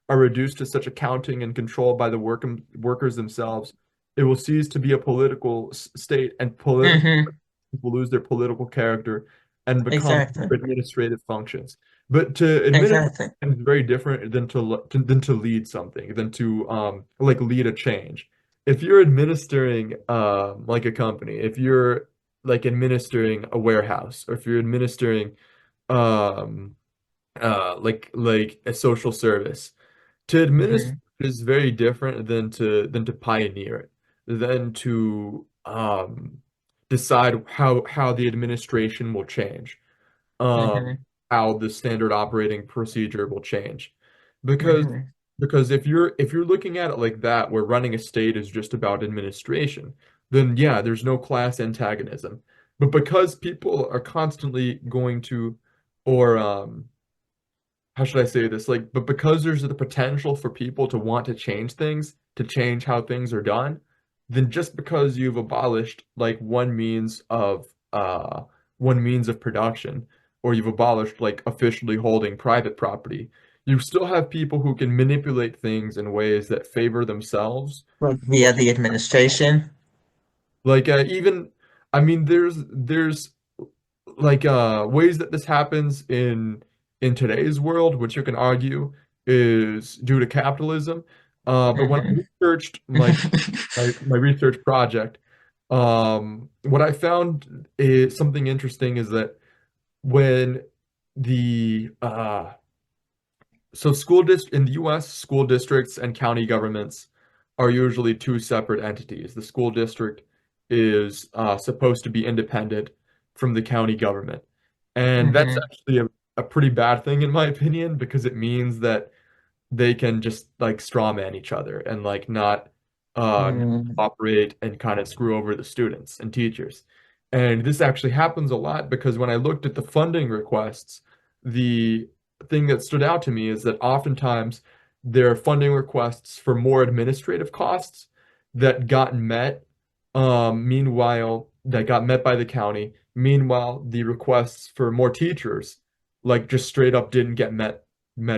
are reduced to such accounting and control by the workers themselves, it will cease to be a political state and political Mm-hmm. will lose their political character and become Exactly. administrative functions. But to administer Exactly. is very different than to lead something, than to like lead a change. If you're administering like a company, if you're like administering a warehouse, or if you're administering um like a social service, to administer Mm-hmm. is very different than to pioneer it, than to decide how the administration will change, um, Mm-hmm. how the standard operating procedure will change. Because Mm-hmm. if you're looking at it like that, where running a state is just about administration, then yeah, there's no class antagonism. But because people are constantly going to, or how should I say this? Like, but because there's the potential for people to want to change things, to change how things are done, then just because you've abolished like one means of production, or you've abolished like officially holding private property, you still have people who can manipulate things in ways that favor themselves. Like via the administration. Like even, I mean, there's like ways that this happens in today's world, which you can argue is due to capitalism. But when I Mm-hmm. researched my research project, what I found is something interesting is that when the so school dist in the US, school districts and county governments are usually two separate entities. The school district is supposed to be independent from the county government. And that's Mm-hmm. actually a pretty bad thing in my opinion because it means that they can just like straw man each other and like not Mm-hmm. operate and kind of screw over the students and teachers. And this actually happens a lot because when I looked at the funding requests, the thing that stood out to me is that oftentimes there are funding requests for more administrative costs that got met, meanwhile, that got met by the county. Meanwhile, the requests for more teachers, like just straight up didn't get met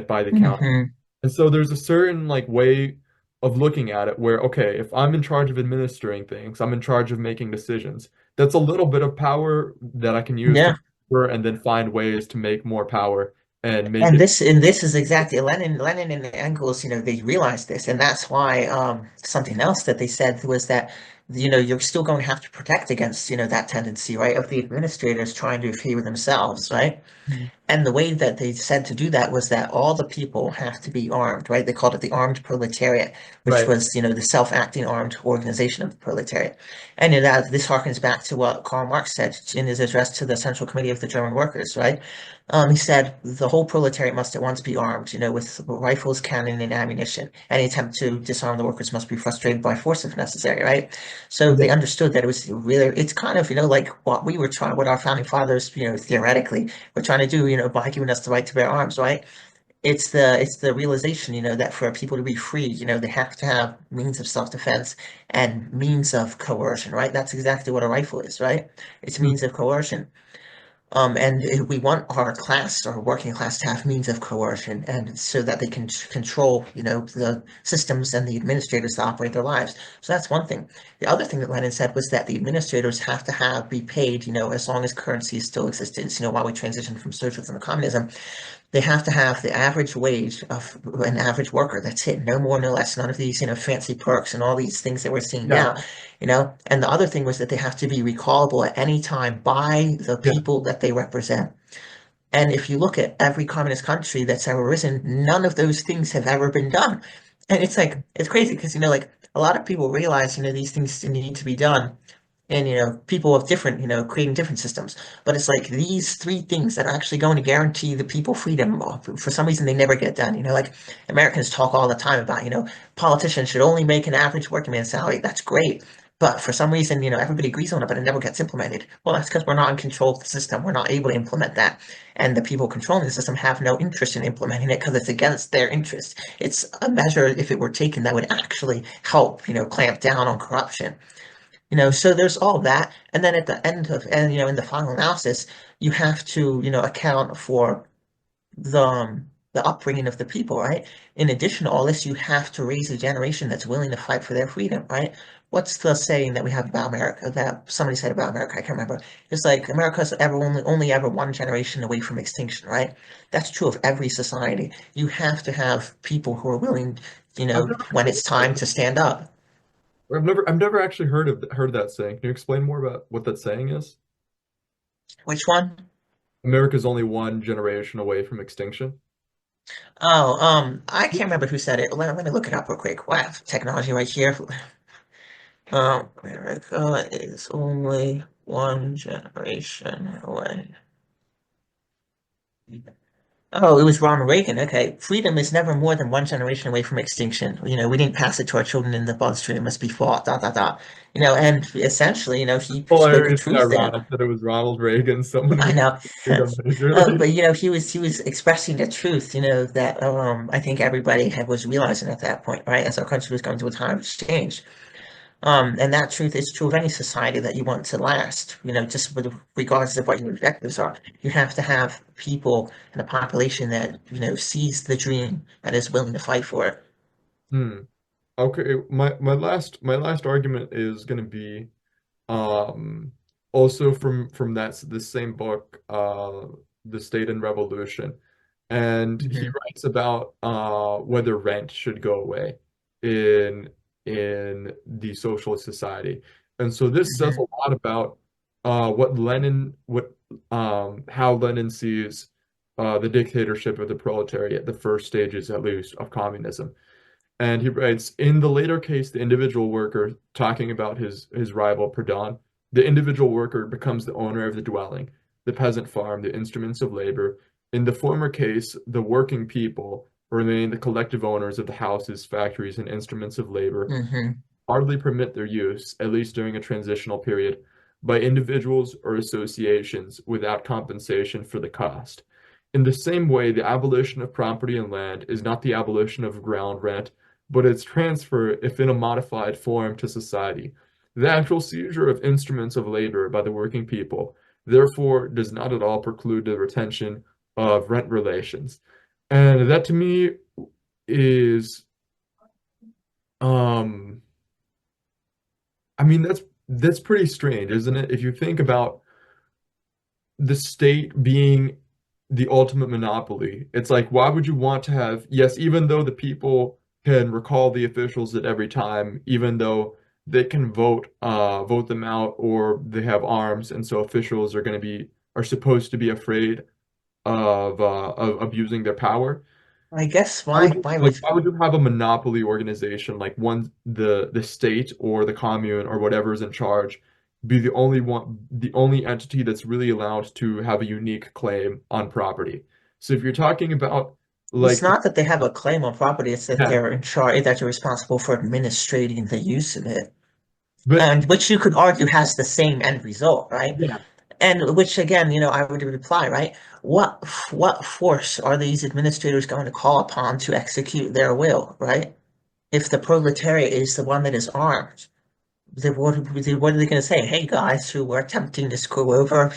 by the county. Mm-hmm. And so there's a certain like way of looking at it where, okay, if I'm in charge of administering things, I'm in charge of making decisions. That's a little bit of power that I can use to Yeah. and then find ways to make more power and make And it. this is exactly Lenin and Engels, they realized this, and that's why something else that they said was that you're still going to have to protect against that tendency, right, of the administrators trying to favor themselves, right? And the way that they said to do that was that all the people have to be armed, right? They called it the armed proletariat, which Right. was, the self-acting armed organization of the proletariat. And this harkens back to what Karl Marx said in his address to the Central Committee of the German Workers, right? He said the whole proletariat must at once be armed, with rifles, cannon, and ammunition. Any attempt to disarm the workers must be frustrated by force if necessary, right? So Yeah. they understood that it was really, it's kind of, like what we were trying, what our founding fathers, theoretically were trying to do, by giving us the right to bear arms, right? It's the realization, that for people to be free, they have to have means of self-defense and means of coercion, right? That's exactly what a rifle is, right? It's Hmm. means of coercion. And we want our class, our working class, to have means of coercion, and so that they can control, the systems and the administrators to operate their lives. So that's one thing. The other thing that Lenin said was that the administrators have to be paid, as long as currency still exists, while we transition from socialism to communism. They have to have the average wage of an average worker. That's it. No more, no less. None of these, fancy perks and all these things that we're seeing Yeah. now. And the other thing was that they have to be recallable at any time by the Yeah. people that they represent. And if you look at every communist country that's ever risen, none of those things have ever been done. And it's like, it's crazy because, like a lot of people realize, these things need to be done. and people of different, creating different systems. But it's like these three things that are actually going to guarantee the people freedom. For some reason, they never get done. Like Americans talk all the time about, politicians should only make an average working man's salary. That's great. But for some reason, everybody agrees on it, but it never gets implemented. Well, that's because we're not in control of the system. We're not able to implement that. And the people controlling the system have no interest in implementing it because it's against their interest. It's a measure, if it were taken, that would actually help, clamp down on corruption. So there's all that. And then at the end of, and, in the final analysis, you have to, account for the upbringing of the people, right? In addition to all this, you have to raise a generation that's willing to fight for their freedom, right? What's the saying that we have about America that somebody said about America? I can't remember. It's like America's ever only ever one generation away from extinction, right? That's true of every society. You have to have people who are willing, I've never when heard it's of time that. to stand up. I've never actually heard of that saying. Can you explain more about what that saying is? Which one? America's only one generation away from extinction. Oh, I can't remember who said it. Let me look it up real quick. Wow, technology right here. America is only one generation away. Oh, it was Ronald Reagan. Okay. Freedom is never more than one generation away from extinction. We didn't pass it to our children in the bloodstream. It must be fought, dot, dot, dot. And essentially, he spoke the Hilariously truth there. ironic that it was Ronald Reagan, someone I we know. freedom majorly. But he was expressing the truth, that I think everybody was realizing at that point, right? As our country was going through a time of change. And that truth is true of any society that you want to last, just with regardless of what your objectives are. You have to have people in a population that, sees the dream and is willing to fight for it. Hmm. Okay, my last argument is going to be um also from this same book, The State and Revolution, and he Hmm. writes about whether rent should go away in in the socialist society. And so this says a Hmm. lot about what how Lenin sees the dictatorship of the proletariat, the first stages at least of communism. And he writes, in the later case, the individual worker, talking about his rival Proudhon, the individual worker becomes the owner of the dwelling, the peasant farm, the instruments of labor. In the former case, the working people remain the collective owners of the houses, factories, and instruments of labor, Hmm. hardly permit their use, at least during a transitional period, by individuals or associations without compensation for the cost. In the same way, the abolition of property and land is not the abolition of ground rent, but its transfer, if in a modified form, to society. The actual seizure of instruments of labor by the working people, therefore, does not at all preclude the retention of rent relations. And that to me is, um, I mean, that's pretty strange, isn't it? If you think about the state being the ultimate monopoly, it's like, why would you want to have, yes, even though the people can recall the officials at every time, even though they can vote them out, or they have arms, and so officials are supposed to be afraid of abusing their power. I guess Why would you why like would why would you have a monopoly organization like one the state or the commune or whatever is in charge be the only entity that's really allowed to have a unique claim on property? So if you're talking about it's like not that they have a claim on property, it's that yeah, they're in charge, that they're responsible for administrating the use of it. but And which you could argue has the same end result, right? yeah, And which again, I would reply, right? What force are these administrators going to call upon to execute their will, right? If the proletariat is the one that is armed, then what are they going to say? Hey guys, who were attempting to screw over,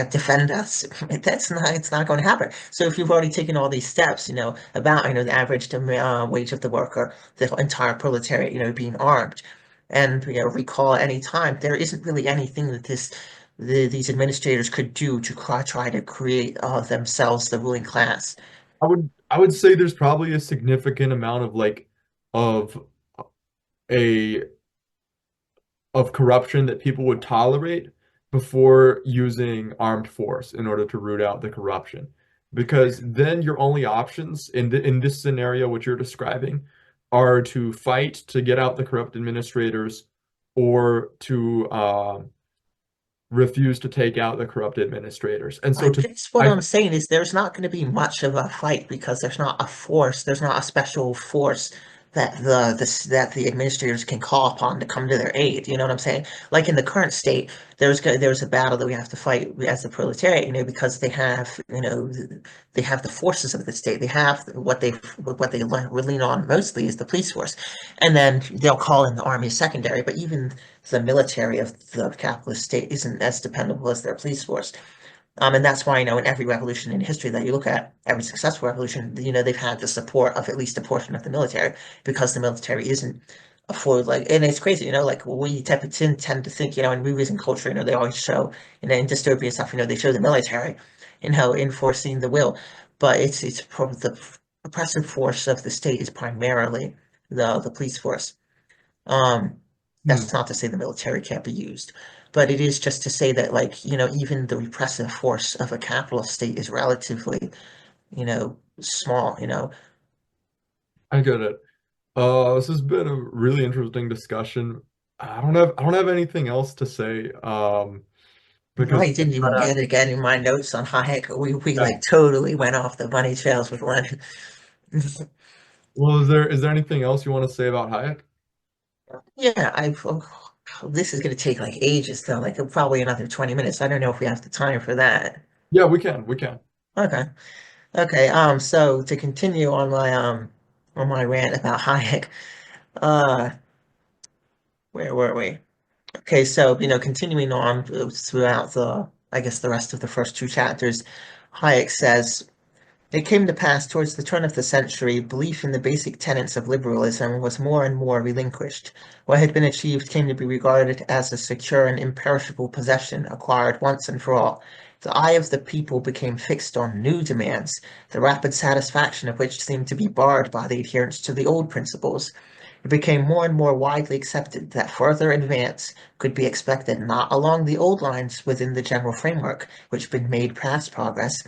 defend us. It's not going to happen. So if you've already taken all these steps, about the average wage of the worker, the entire proletariat, being armed, and recall at any time, there isn't really anything that these administrators could do to try to create themselves the ruling class. I would say there's probably a significant amount of a of corruption that people would tolerate before using armed force in order to root out the corruption. Because then your only options in this scenario, what you're describing, are to fight to get out the corrupt administrators or to refuse to take out the corrupt administrators. And so I to guess what I I'm saying is there's not going to be much of a fight because there's not a force, there's not a special force that that the administrators can call upon to come to their aid. You know what I'm saying? Like in the current state, there's a battle that we have to fight as the proletariat, because they have the forces of the state. They have lean on mostly is the police force, and then they'll call in the army secondary. But even the military of the capitalist state isn't as dependable as their police force. And that's why, in every revolution in history that you look at, every successful revolution, they've had the support of at least a portion of the military because the military isn't afford and it's crazy, like we tend to think, in movies and culture, they always show, in dystopian stuff, they show the military, enforcing the will, but it's probably the oppressive force of the state is primarily the police force. Um, hmm, that's not to say the military can't be used, but it is just to say that, like, even the repressive force of a capitalist state is relatively, small, I get it. This has been a really interesting discussion. I don't have anything else to say because I didn't even get again in my notes on Hayek. We yeah. like totally went off the bunny trails with Lenin. Well, is there anything else you want to say about Hayek? Yeah, this is going to take like ages though, like probably another 20 minutes. I don't know if we have the time for that. Yeah, we can. Okay. Okay, so to continue on my rant about Hayek, uh, where were we? Okay, so continuing on throughout I guess the rest of the first two chapters, Hayek says, it came to pass towards the turn of the century, belief in the basic tenets of liberalism was more and more relinquished. What had been achieved came to be regarded as a secure and imperishable possession acquired once and for all. The eye of the people became fixed on new demands, the rapid satisfaction of which seemed to be barred by the adherence to the old principles. It became more and more widely accepted that further advance could be expected not along the old lines within the general framework, which had been made past progress,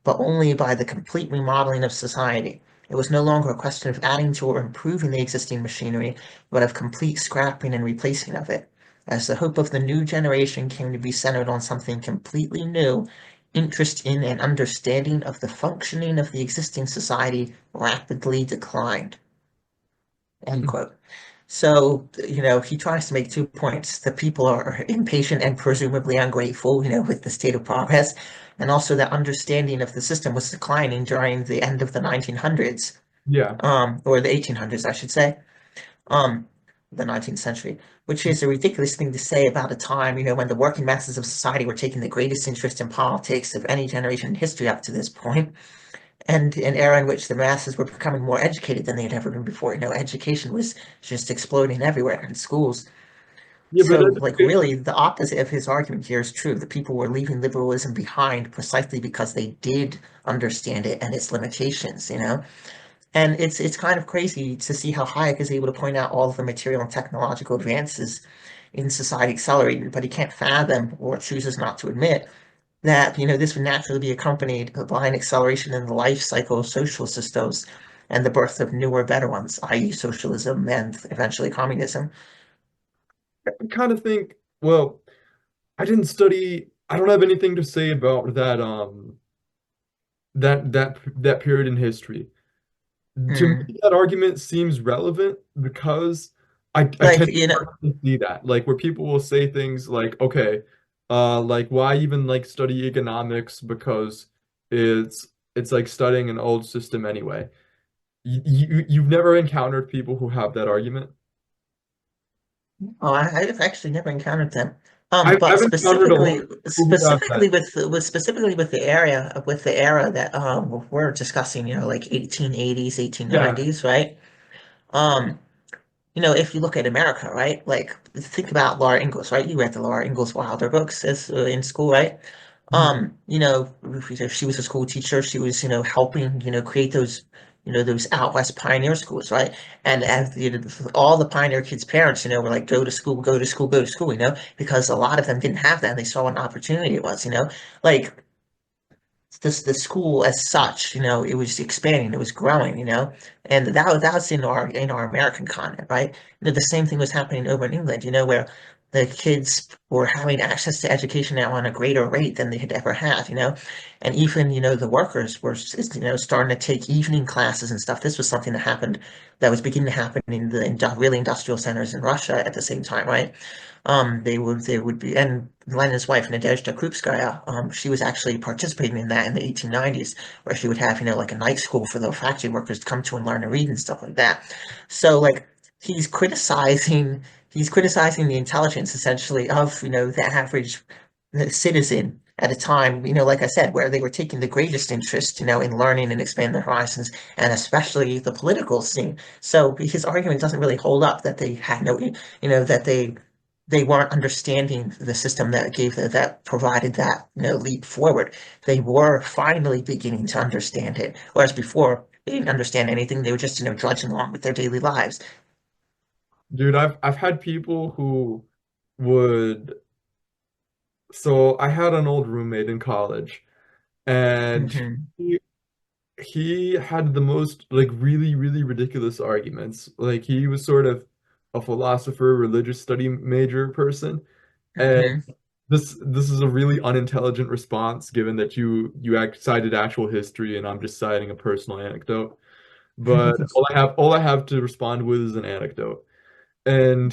but only by the complete remodeling of society. It was no longer a question of adding to or improving the existing machinery, but of complete scrapping and replacing of it. As the hope of the new generation came to be centered on something completely new, interest in and understanding of the functioning of the existing society rapidly declined. End quote. So, he tries to make 2 points. The people are impatient and presumably ungrateful, with the state of progress, and also that understanding of the system was declining during the end of the 1900s, Yeah. or the 1800s, I should say, um, the 19th century, which is a ridiculous thing to say about a time, when the working masses of society were taking the greatest interest in politics of any generation in history up to this point, and an era in which the masses were becoming more educated than they had ever been before. Education was just exploding everywhere in schools. Yeah, but So, like, education. really, the opposite of his argument here is true. The people were leaving liberalism behind precisely because they did understand it and its limitations, And it's kind of crazy to see how Hayek is able to point out all of the material and technological advances in society accelerated, but he can't fathom or chooses not to admit that this would naturally be accompanied by an acceleration in the life cycle of social systems and the birth of newer, better ones, i.e., socialism and eventually communism. I kind of think, well, I don't have anything to say about that period in history. To me, Mm. that argument seems relevant because I Like, tend to see that, like where people will say things like, okay, like why even like study economics because it's it's like studying an old system anyway. You've never encountered people who have that argument? oh, I've actually never encountered them. But I've encountered a lot specifically, of people who have that. specifically with the era that we're discussing, like 1880s, Yeah. 1890s, right? Um, if you look at America, right? Like, think about Laura Ingalls, right? You read the Laura Ingalls Wilder books in school, right? Mhm. She was a school teacher. She was, helping, create those out west pioneer schools, right? And as all the pioneer kids' parents, were like, go to school, go to school, go to school, because a lot of them didn't have that, and they saw what an opportunity it was, like the school as such, it was expanding, it was growing, and that was in our American continent, right? The same thing was happening over in England, where the kids were having access to education now on a greater rate than they had ever had, and even the workers were starting to take evening classes and stuff. This was something that was beginning to happen in the really industrial centers in Russia at the same time, right? They would be, and Lenin's wife, Nadezhda Krupskaya, she was actually participating in that in the 1890s, where she would have, like a night school for the factory workers to come to and learn to read and stuff like that. So, like, he's criticizing, he's criticizing the intelligence essentially of, the average citizen at a time, like I said, where they were taking the greatest interest, in learning and expanding their horizons, and especially the political scene. So his argument doesn't really hold up that they had no, that they weren't understanding the system that that provided that leap forward. They were finally beginning to understand it, whereas before they didn't understand anything. They were just drudging along with their daily lives. Dude, I've had people who would so I had an old roommate in college and Hmm. he, he had the most like really, really ridiculous arguments. Like he was sort of a philosopher, religious study major person. And Hmm. this is a really unintelligent response given that cited actual history and I'm just citing a personal anecdote. But all I have to respond with is an anecdote. And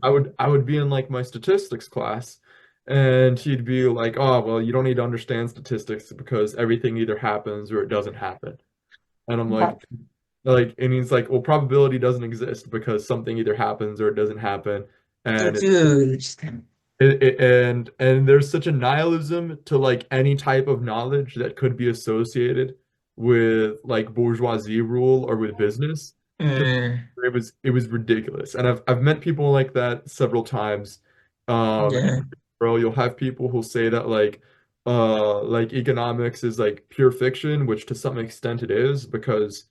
I would be in like my statistics class and he'd be like, "Oh, well, you don't need to understand statistics because everything either happens or it doesn't happen." And I'm and he's like, "Well, probability doesn't exist because something either happens or it doesn't happen." And Dude, and there's such a nihilism to like any type of knowledge that could be associated with like bourgeoisie rule or with business. To mm, it was ridiculous. And I've met people like that several times. In yeah. bro, you'll have people who'll say that like economics is like pure fiction, which to some extent it is because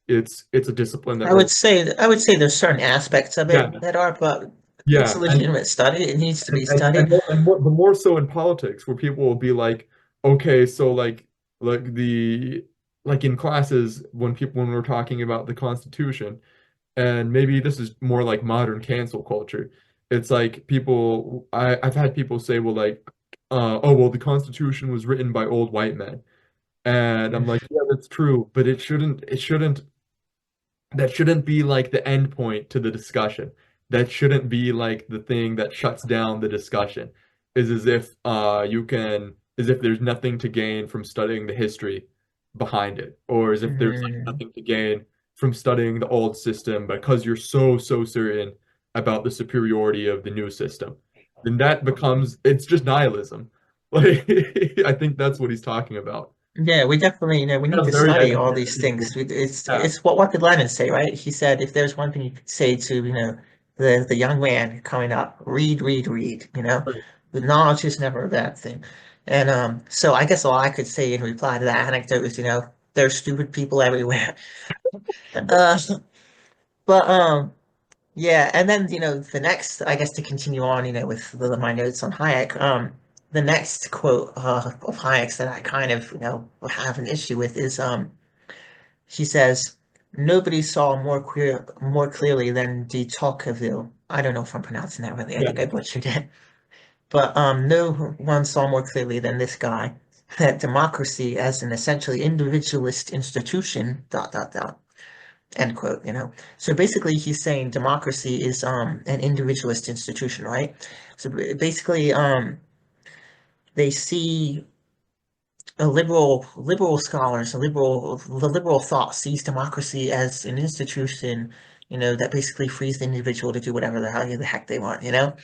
it's a discipline that I would say there's certain aspects of yeah, it that are, but it's a yeah, legitimate study. It needs to be studied. but more so in politics, where people will be like, okay, so like the like in classes when we're talking about the Constitution, and maybe this is more like modern cancel culture. It's like I've had people say, well, like, oh well, the Constitution was written by old white men, and I'm like, yeah, that's true, but it shouldn't that shouldn't be like the end point to the discussion. That shouldn't be like the thing that shuts down the discussion. Is as if as if there's nothing to gain from studying the history behind it, or as if there's like Mm, nothing to gain from studying the old system because you're so certain about the superiority of the new system. Then that becomes it's just nihilism. Like I think that's what he's talking about. yeah, we definitely, we need That's to very study all educated these things. people. It's Yeah. it's what did Lenin say, right? He said if there's one thing you could say to, the young man coming up, read, read, read, The knowledge is never a bad thing. And so I guess all I could say in reply to that anecdote is, there's stupid people everywhere. Uh, but yeah, and then the next, I guess to continue on, with my notes on Hayek, the next quote of Hayek's that I kind of have an issue with is he says, "Nobody saw more clearly than de Tocqueville." I don't know if I'm pronouncing that really. I Yeah. think I butchered it, but no one saw more clearly than this guy that democracy as an essentially individualist institution dot dot dot end quote, So basically he's saying democracy is an individualist institution, right? So basically they see a liberal scholars, the liberal thought sees democracy as an institution, that basically frees the individual to do whatever the heck they want. Yeah.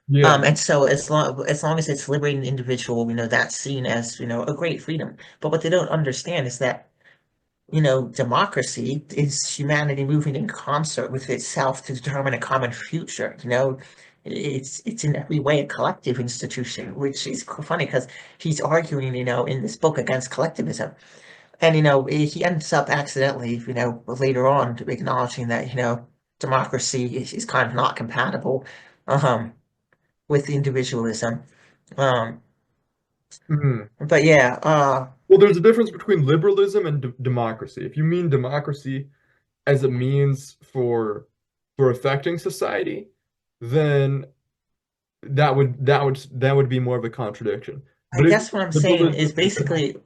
And so as long as it's liberating the individual, that's seen as, a great freedom. But what they don't understand is that democracy is humanity moving in concert with itself to determine a common future. It's in every way a collective institution, which is funny because he's arguing, in this book against collectivism. And, he ends up accidentally, later on acknowledging that, democracy is kind of not compatible um, with individualism. Um, Mhm. but yeah, Well, there's a difference between liberalism and democracy. If you mean democracy as a means for affecting society, then that would be more of a contradiction. I But if guess what I'm saying liberalism is basically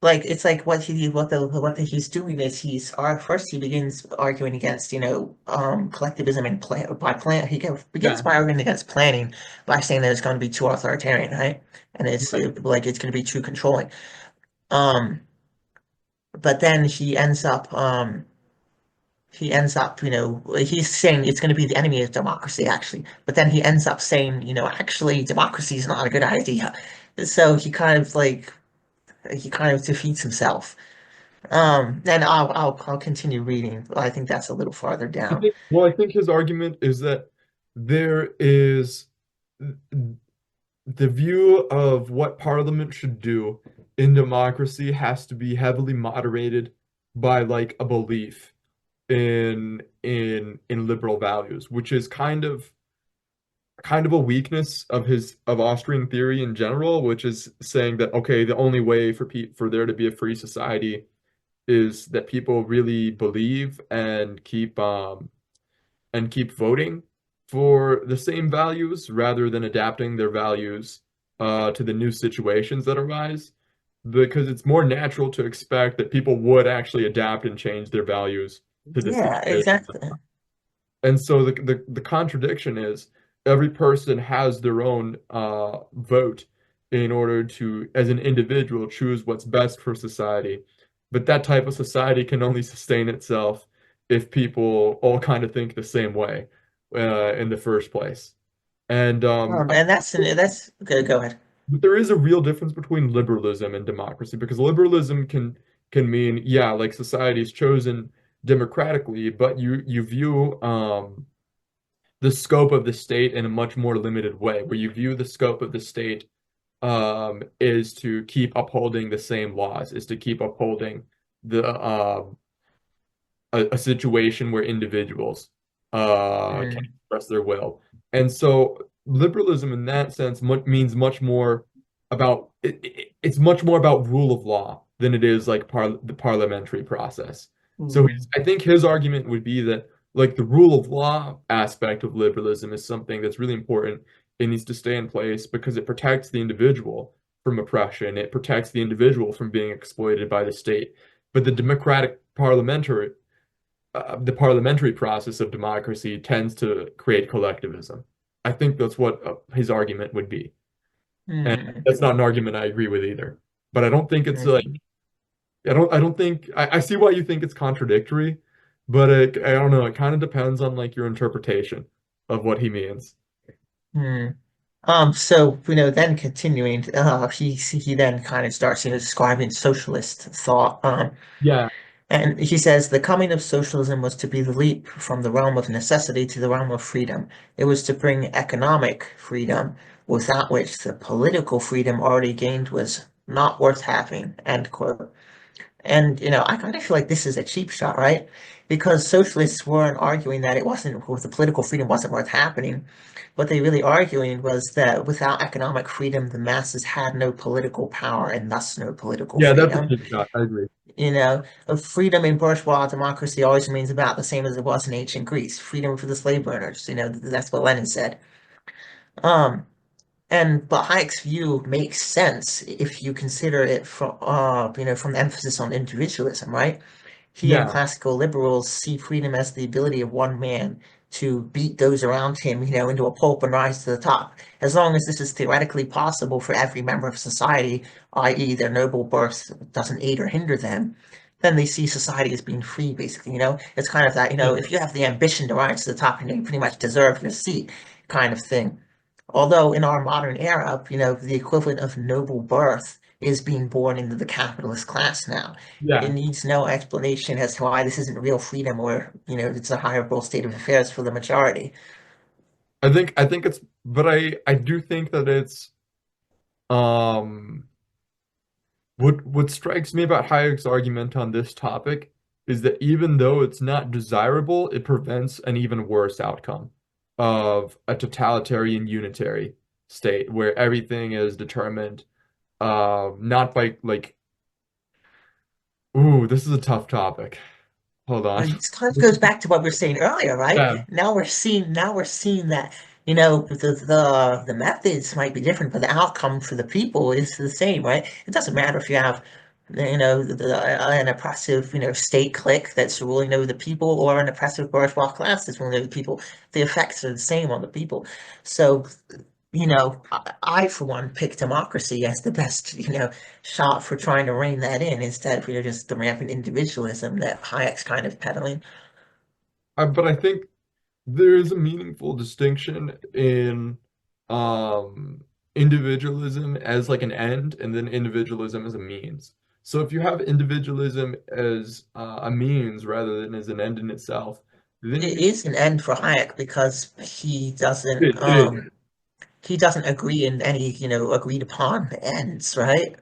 like it's like what he's doing is first he begins arguing against collectivism and begins yeah, by arguing against planning by saying that it's going to be too authoritarian, right? And right. like it's going to be too controlling. Um, but then he ends up, he's saying it's going to be the enemy of democracy, actually. But then he ends up saying, actually, democracy is not a good idea. So he kind of defeats himself. And I'll continue reading. I think that's a little farther down. I think his argument is that there is the view of what parliament should do in democracy has to be heavily moderated by like a belief in liberal values, which is kind of a weakness of Austrian theory in general, which is saying that okay, the only way for there to be a free society is that people really believe and keep voting for the same values rather than adapting their values to the new situations that arise. Because it's more natural to expect that people would actually adapt and change their values to the Yeah, situation. exactly. And so the contradiction is every person has their own vote in order to, as an individual, choose what's best for society. But that type of society can only sustain itself if people all kind of think the same way in the first place. And And that's okay. Go ahead. but there is a real difference between liberalism and democracy because liberalism can mean, yeah, like society is chosen democratically, but you view the scope of the state in a much more limited way, where you view the scope of the state is to keep upholding the same laws, is to keep upholding a situation where individuals can Mm, express their will. And so liberalism in that sense means much more it's much more about rule of law than it is like the parliamentary process. So mm, I think his argument would be that like the rule of law aspect of liberalism is something that's really important. It needs to stay in place because it protects the individual from oppression. It protects the individual from being exploited by the state. But the parliamentary process of democracy tends to create collectivism. I think that's what his argument would be. And mm, that's not an argument I agree with either. But I don't think it's like mm, I don't think I see why you think it's contradictory, but I don't know, it kind of depends on like your interpretation of what he means. mm. So, then continuing, he then kind of starts, describing socialist thought. Yeah, And he says the coming of socialism was to be the leap from the realm of necessity to the realm of freedom. It was to bring economic freedom, without which the political freedom already gained was not worth having, end quote. And, I kind of feel like this is a cheap shot, right? Because socialists weren't arguing that it wasn't, the political freedom wasn't worth happening. What they really arguing was that without economic freedom, the masses had no political power and thus no political yeah, that's a freedom. cheap shot. I agree. Freedom in bourgeois democracy always remains about the same as it was in ancient Greece. Freedom for the slave owners, that's what Lenin said. Um, but Hayek's view makes sense if you consider it from the emphasis on individualism, right? He and Yeah, classical liberals see freedom as the ability of one man to beat those around him, into a pulp and rise to the top. As long as this is theoretically possible for every member of society, i.e., their noble birth doesn't aid or hinder them, then they see society as being free, basically. It's kind of that, yeah, if you have the ambition to rise to the top, you pretty much deserve your seat, kind of thing. Although in our modern era, the equivalent of noble birth is being born into the capitalist class now. It yeah. needs no explanation as to why this isn't real freedom or, it's a higher state of affairs for the majority. I think it's, but I do think that it's um what strikes me about Hayek's argument on this topic is that even though it's not desirable, it prevents an even worse outcome of a totalitarian unitary state where everything is determined not by like Ooh, this is a tough topic. Hold on. And this kind of goes back to what we were saying earlier, right? Yeah. Now we're seeing that, the methods might be different, but the outcome for the people is the same, right? It doesn't matter if you have, an oppressive, state clique that's ruling over the people or an oppressive bourgeois class that's ruling over the people. The effects are the same on the people. So, I for one pick democracy as the best, shot for trying to rein that in instead of, just the rampant individualism that Hayek's kind of peddling. But I think there is a meaningful distinction in um, individualism as like an end and then individualism as a means. So if you have individualism as a means rather than as an end in itself, then It you is an end for Hayek because it is. he doesn't agree in any, agreed upon ends, right?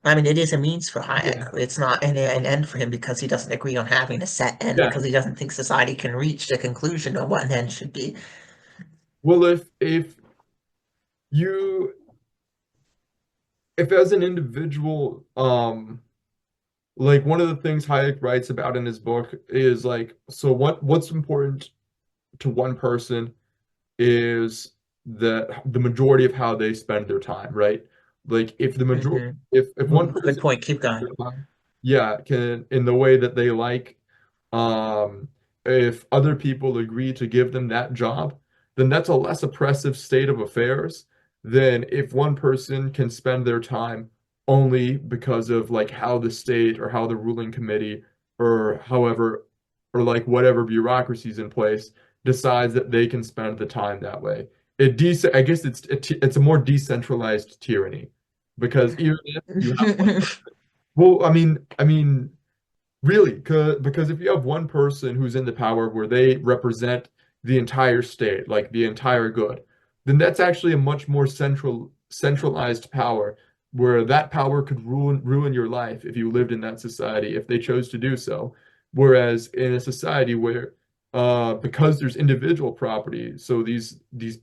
I mean, it is a means for Yeah. Hayek. It's not an end for him because he doesn't agree on having a set end Yeah. because he doesn't think society can reach the conclusion of what an end should be. Well, if you if as an individual, like one of the things Hayek writes about in his book is like, so what's important to one person is the majority of how they spend their time, right? Like Hmm. if one Good person point. Keep spends going. their time, yeah, can in the way that they like, um, if other people agree to give them that job, then that's a less oppressive state of affairs than if one person can spend their time only because of like how the state or how the ruling committee or however or like whatever bureaucracies in place decides that they can spend the time that way. I guess it's a more decentralized tyranny because even if you have one, well, I mean, really, because if you have one person who's in the power where they represent the entire state, like the entire good, then that's actually a much more centralized power where that power could ruin your life if you lived in that society if they chose to do so. Whereas in a society where because there's individual property, so these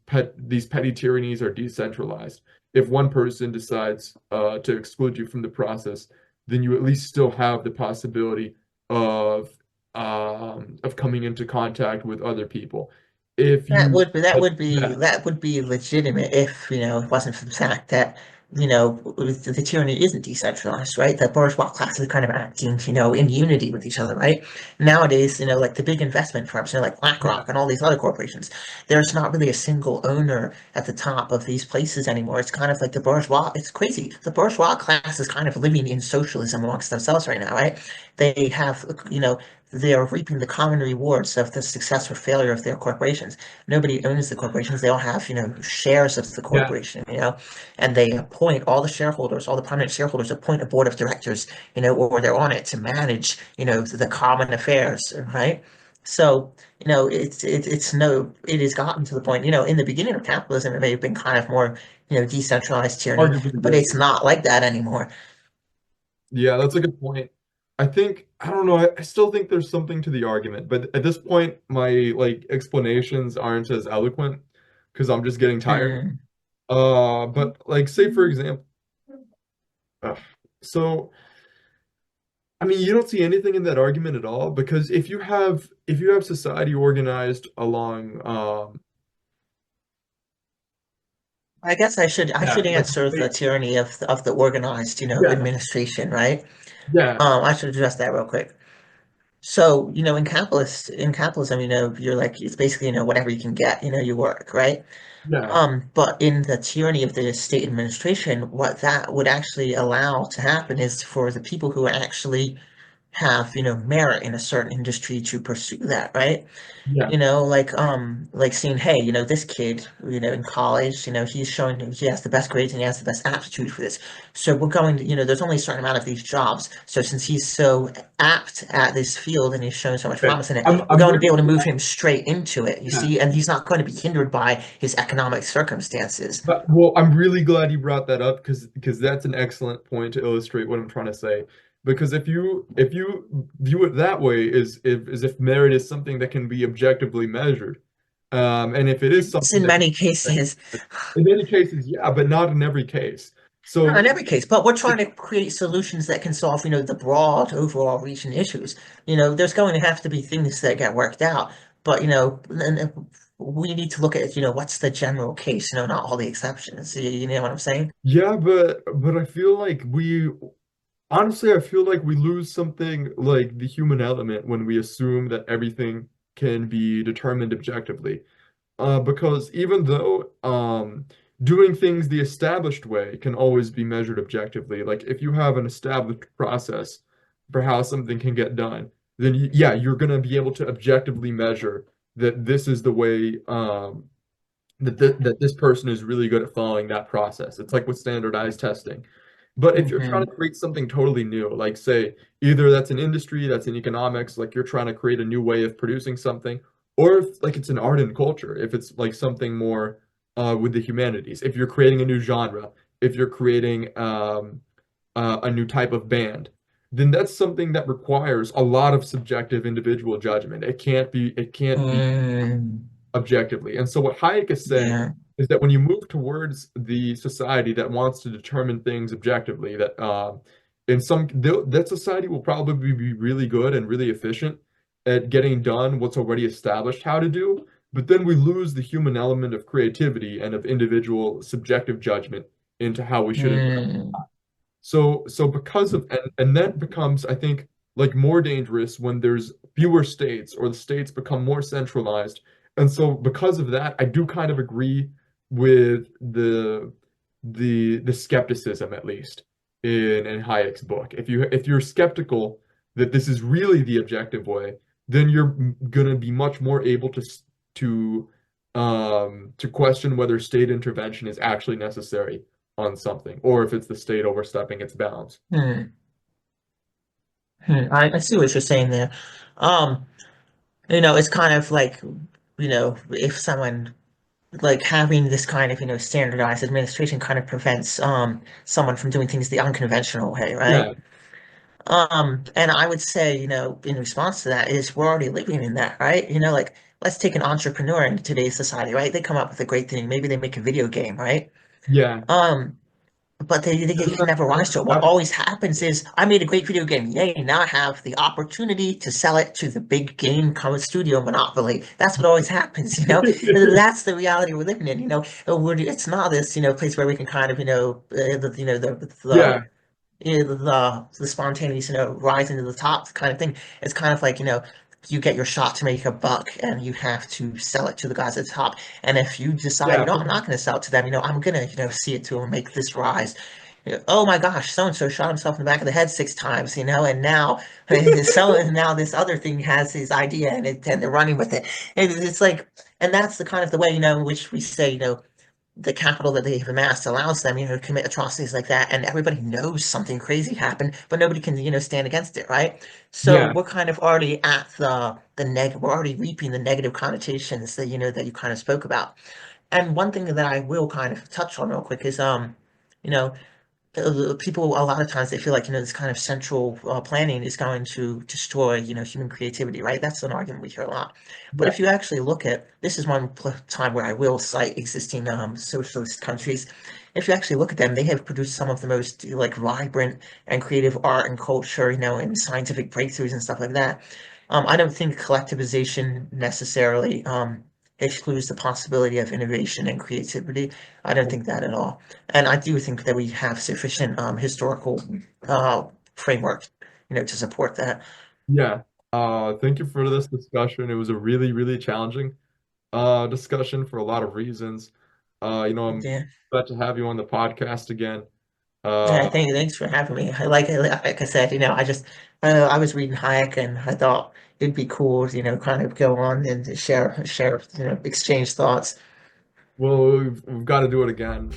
petty tyrannies are decentralized. If one person decides to exclude you from the process, then you at least still have the possibility of coming into contact with other people. If That you would be that would be yeah, that would be legitimate if, it wasn't for the fact that, the tyranny isn't decentralized, right? The bourgeois class is kind of acting, in unity with each other, right? Nowadays, like the big investment firms, like yeah, BlackRock and all these other corporations, there's not really a single owner at the top of these places anymore. It's kind of like the bourgeois. It's crazy. The bourgeois class is kind of living in socialism amongst themselves right now, right? They have, they are reaping the common rewards of the success or failure of their corporations. Nobody owns the corporations. They all have, shares of the yeah, corporation, and they appoint all the shareholders, all the prominent shareholders appoint a board of directors, or they're on it to manage, the common affairs, right? So, it has gotten to the point, in the beginning of capitalism, it may have been kind of more, decentralized tyranny, arguably but yes. it's not like that anymore. Yeah, that's a good point. I don't know, I still think there's something to the argument, but at this point my like explanations aren't as eloquent because I'm just getting tired. Mm. But like say for example, uh, so I mean, you don't see anything in that argument at all because if you have society organized along I guess I yeah, should like answer the tyranny of the organized, yeah, administration, right? yeah, I should address that real quick. So, in capitalism, you're like it's basically, whatever you can get, you work, right? yeah, But in the tyranny of the state administration, what that would actually allow to happen is for the people who actually have, merit in a certain industry to pursue that, right? yeah. Like saying, hey, this kid, in college, he's showing he has the best grades and he has the best aptitude for this. So we're going to, there's only a certain amount of these jobs. So since he's so apt at this field and he's shown so much Okay. promise in it, we're I'm going to be really able to move him straight into it, you yeah. see, and he's not going to be hindered by his economic circumstances. Well, I'm really glad you brought that up because that's an excellent point to illustrate what I'm trying to say. Because if you view it that way, as if merit is something that can be objectively measured, and if it is It's something in that can many be cases. measured, in many cases, yeah, but not in every case. No, in So every case, but we're trying to create solutions that can solve, the broad overall region issues. There's going to have to be things that get worked out, but and we need to look at, what's the general case, not all the exceptions. You know what I'm saying? yeah, but I feel like we honestly I feel like we lose something like the human element when we assume that everything can be determined objectively. Because even though doing things the established way can always be measured objectively, like if you have an established process for how something can get done, then yeah, you're gonna be able to objectively measure that this is the way that this person is really good at following that process. It's like with standardized testing. But if you're trying Hmm. to create something totally new, like say either that's an industry, that's in economics, like you're trying to create a new way of producing something, or if like it's an art and culture, if it's like something more with the humanities, if you're creating a new genre, if you're creating a new type of band, then that's something that requires a lot of subjective individual judgment. It can't be Mm, objectively. And so what Hayek is saying yeah. is that when you move towards the society that wants to determine things objectively, that that society will probably be really good and really efficient at getting done what's already established how to do. But then we lose the human element of creativity and of individual subjective judgment into how we should interact. Mm, So because of and that becomes, I think, like more dangerous when there's fewer states or the states become more centralized. And so because of that, I do kind of agree with the skepticism, at least in Hayek's book. If you're skeptical that this is really the objective way, then you're gonna be much more able to to question whether state intervention is actually necessary on something, or if it's the state overstepping its bounds. hmm, I see what you're saying there. Um, it's kind of like, if someone like having this kind of, standardized administration kind of prevents someone from doing things the unconventional way, right? Yeah, And I would say, in response to that is we're already living in that, right? Like let's take an entrepreneur in today's society, right? They come up with a great thing. Maybe they make a video game, right? yeah. Um, but they Doesn't can never necessarily rise to it. What happen. always happens is I made a great video game. Yay, now I have the opportunity to sell it to the big game studio monopoly. That's what always happens, That's the reality we're living in, It's not this, place where we can kind of, Yeah, the spontaneous, rising to the top kind of thing. It's kind of like, you get your shot to make a buck and you have to sell it to the guys at the top. And if you decide, yeah, I'm not going to sell it to them, I'm going to, see it to them, make this rise. Oh my gosh, so and so shot himself in the back of the head 6 times, and now now this other thing has his idea and they're running with it. And it's like, and that's the kind of the way, in which we say, the capital that they've amassed allows them, to commit atrocities like that, and everybody knows something crazy happened, but nobody can, stand against it, right? So yeah, we're kind of already at we're already reaping the negative connotations that that you kind of spoke about. And one thing that I will kind of touch on real quick is you know, people a lot of times they feel like this kind of central planning is going to destroy human creativity, right? That's an argument we hear a lot. But yeah, if you actually look at this is one time where I will cite existing socialist countries. If you actually look at them, they have produced some of the most like vibrant and creative art and culture, and scientific breakthroughs and stuff like that. I don't think collectivization necessarily excludes the possibility of innovation and creativity. I don't think that at all. And I do think that we have sufficient historical uh, framework, to support that. yeah. Thank you for this discussion. It was a really, really challenging discussion for a lot of reasons. I'm Yeah, glad to have you on the podcast again. yeah. Uh, Thanks for having me. Like I said, I was reading Hayek, and I thought it'd be cool, kind of go on and share, exchange thoughts. well, we've got to do it again.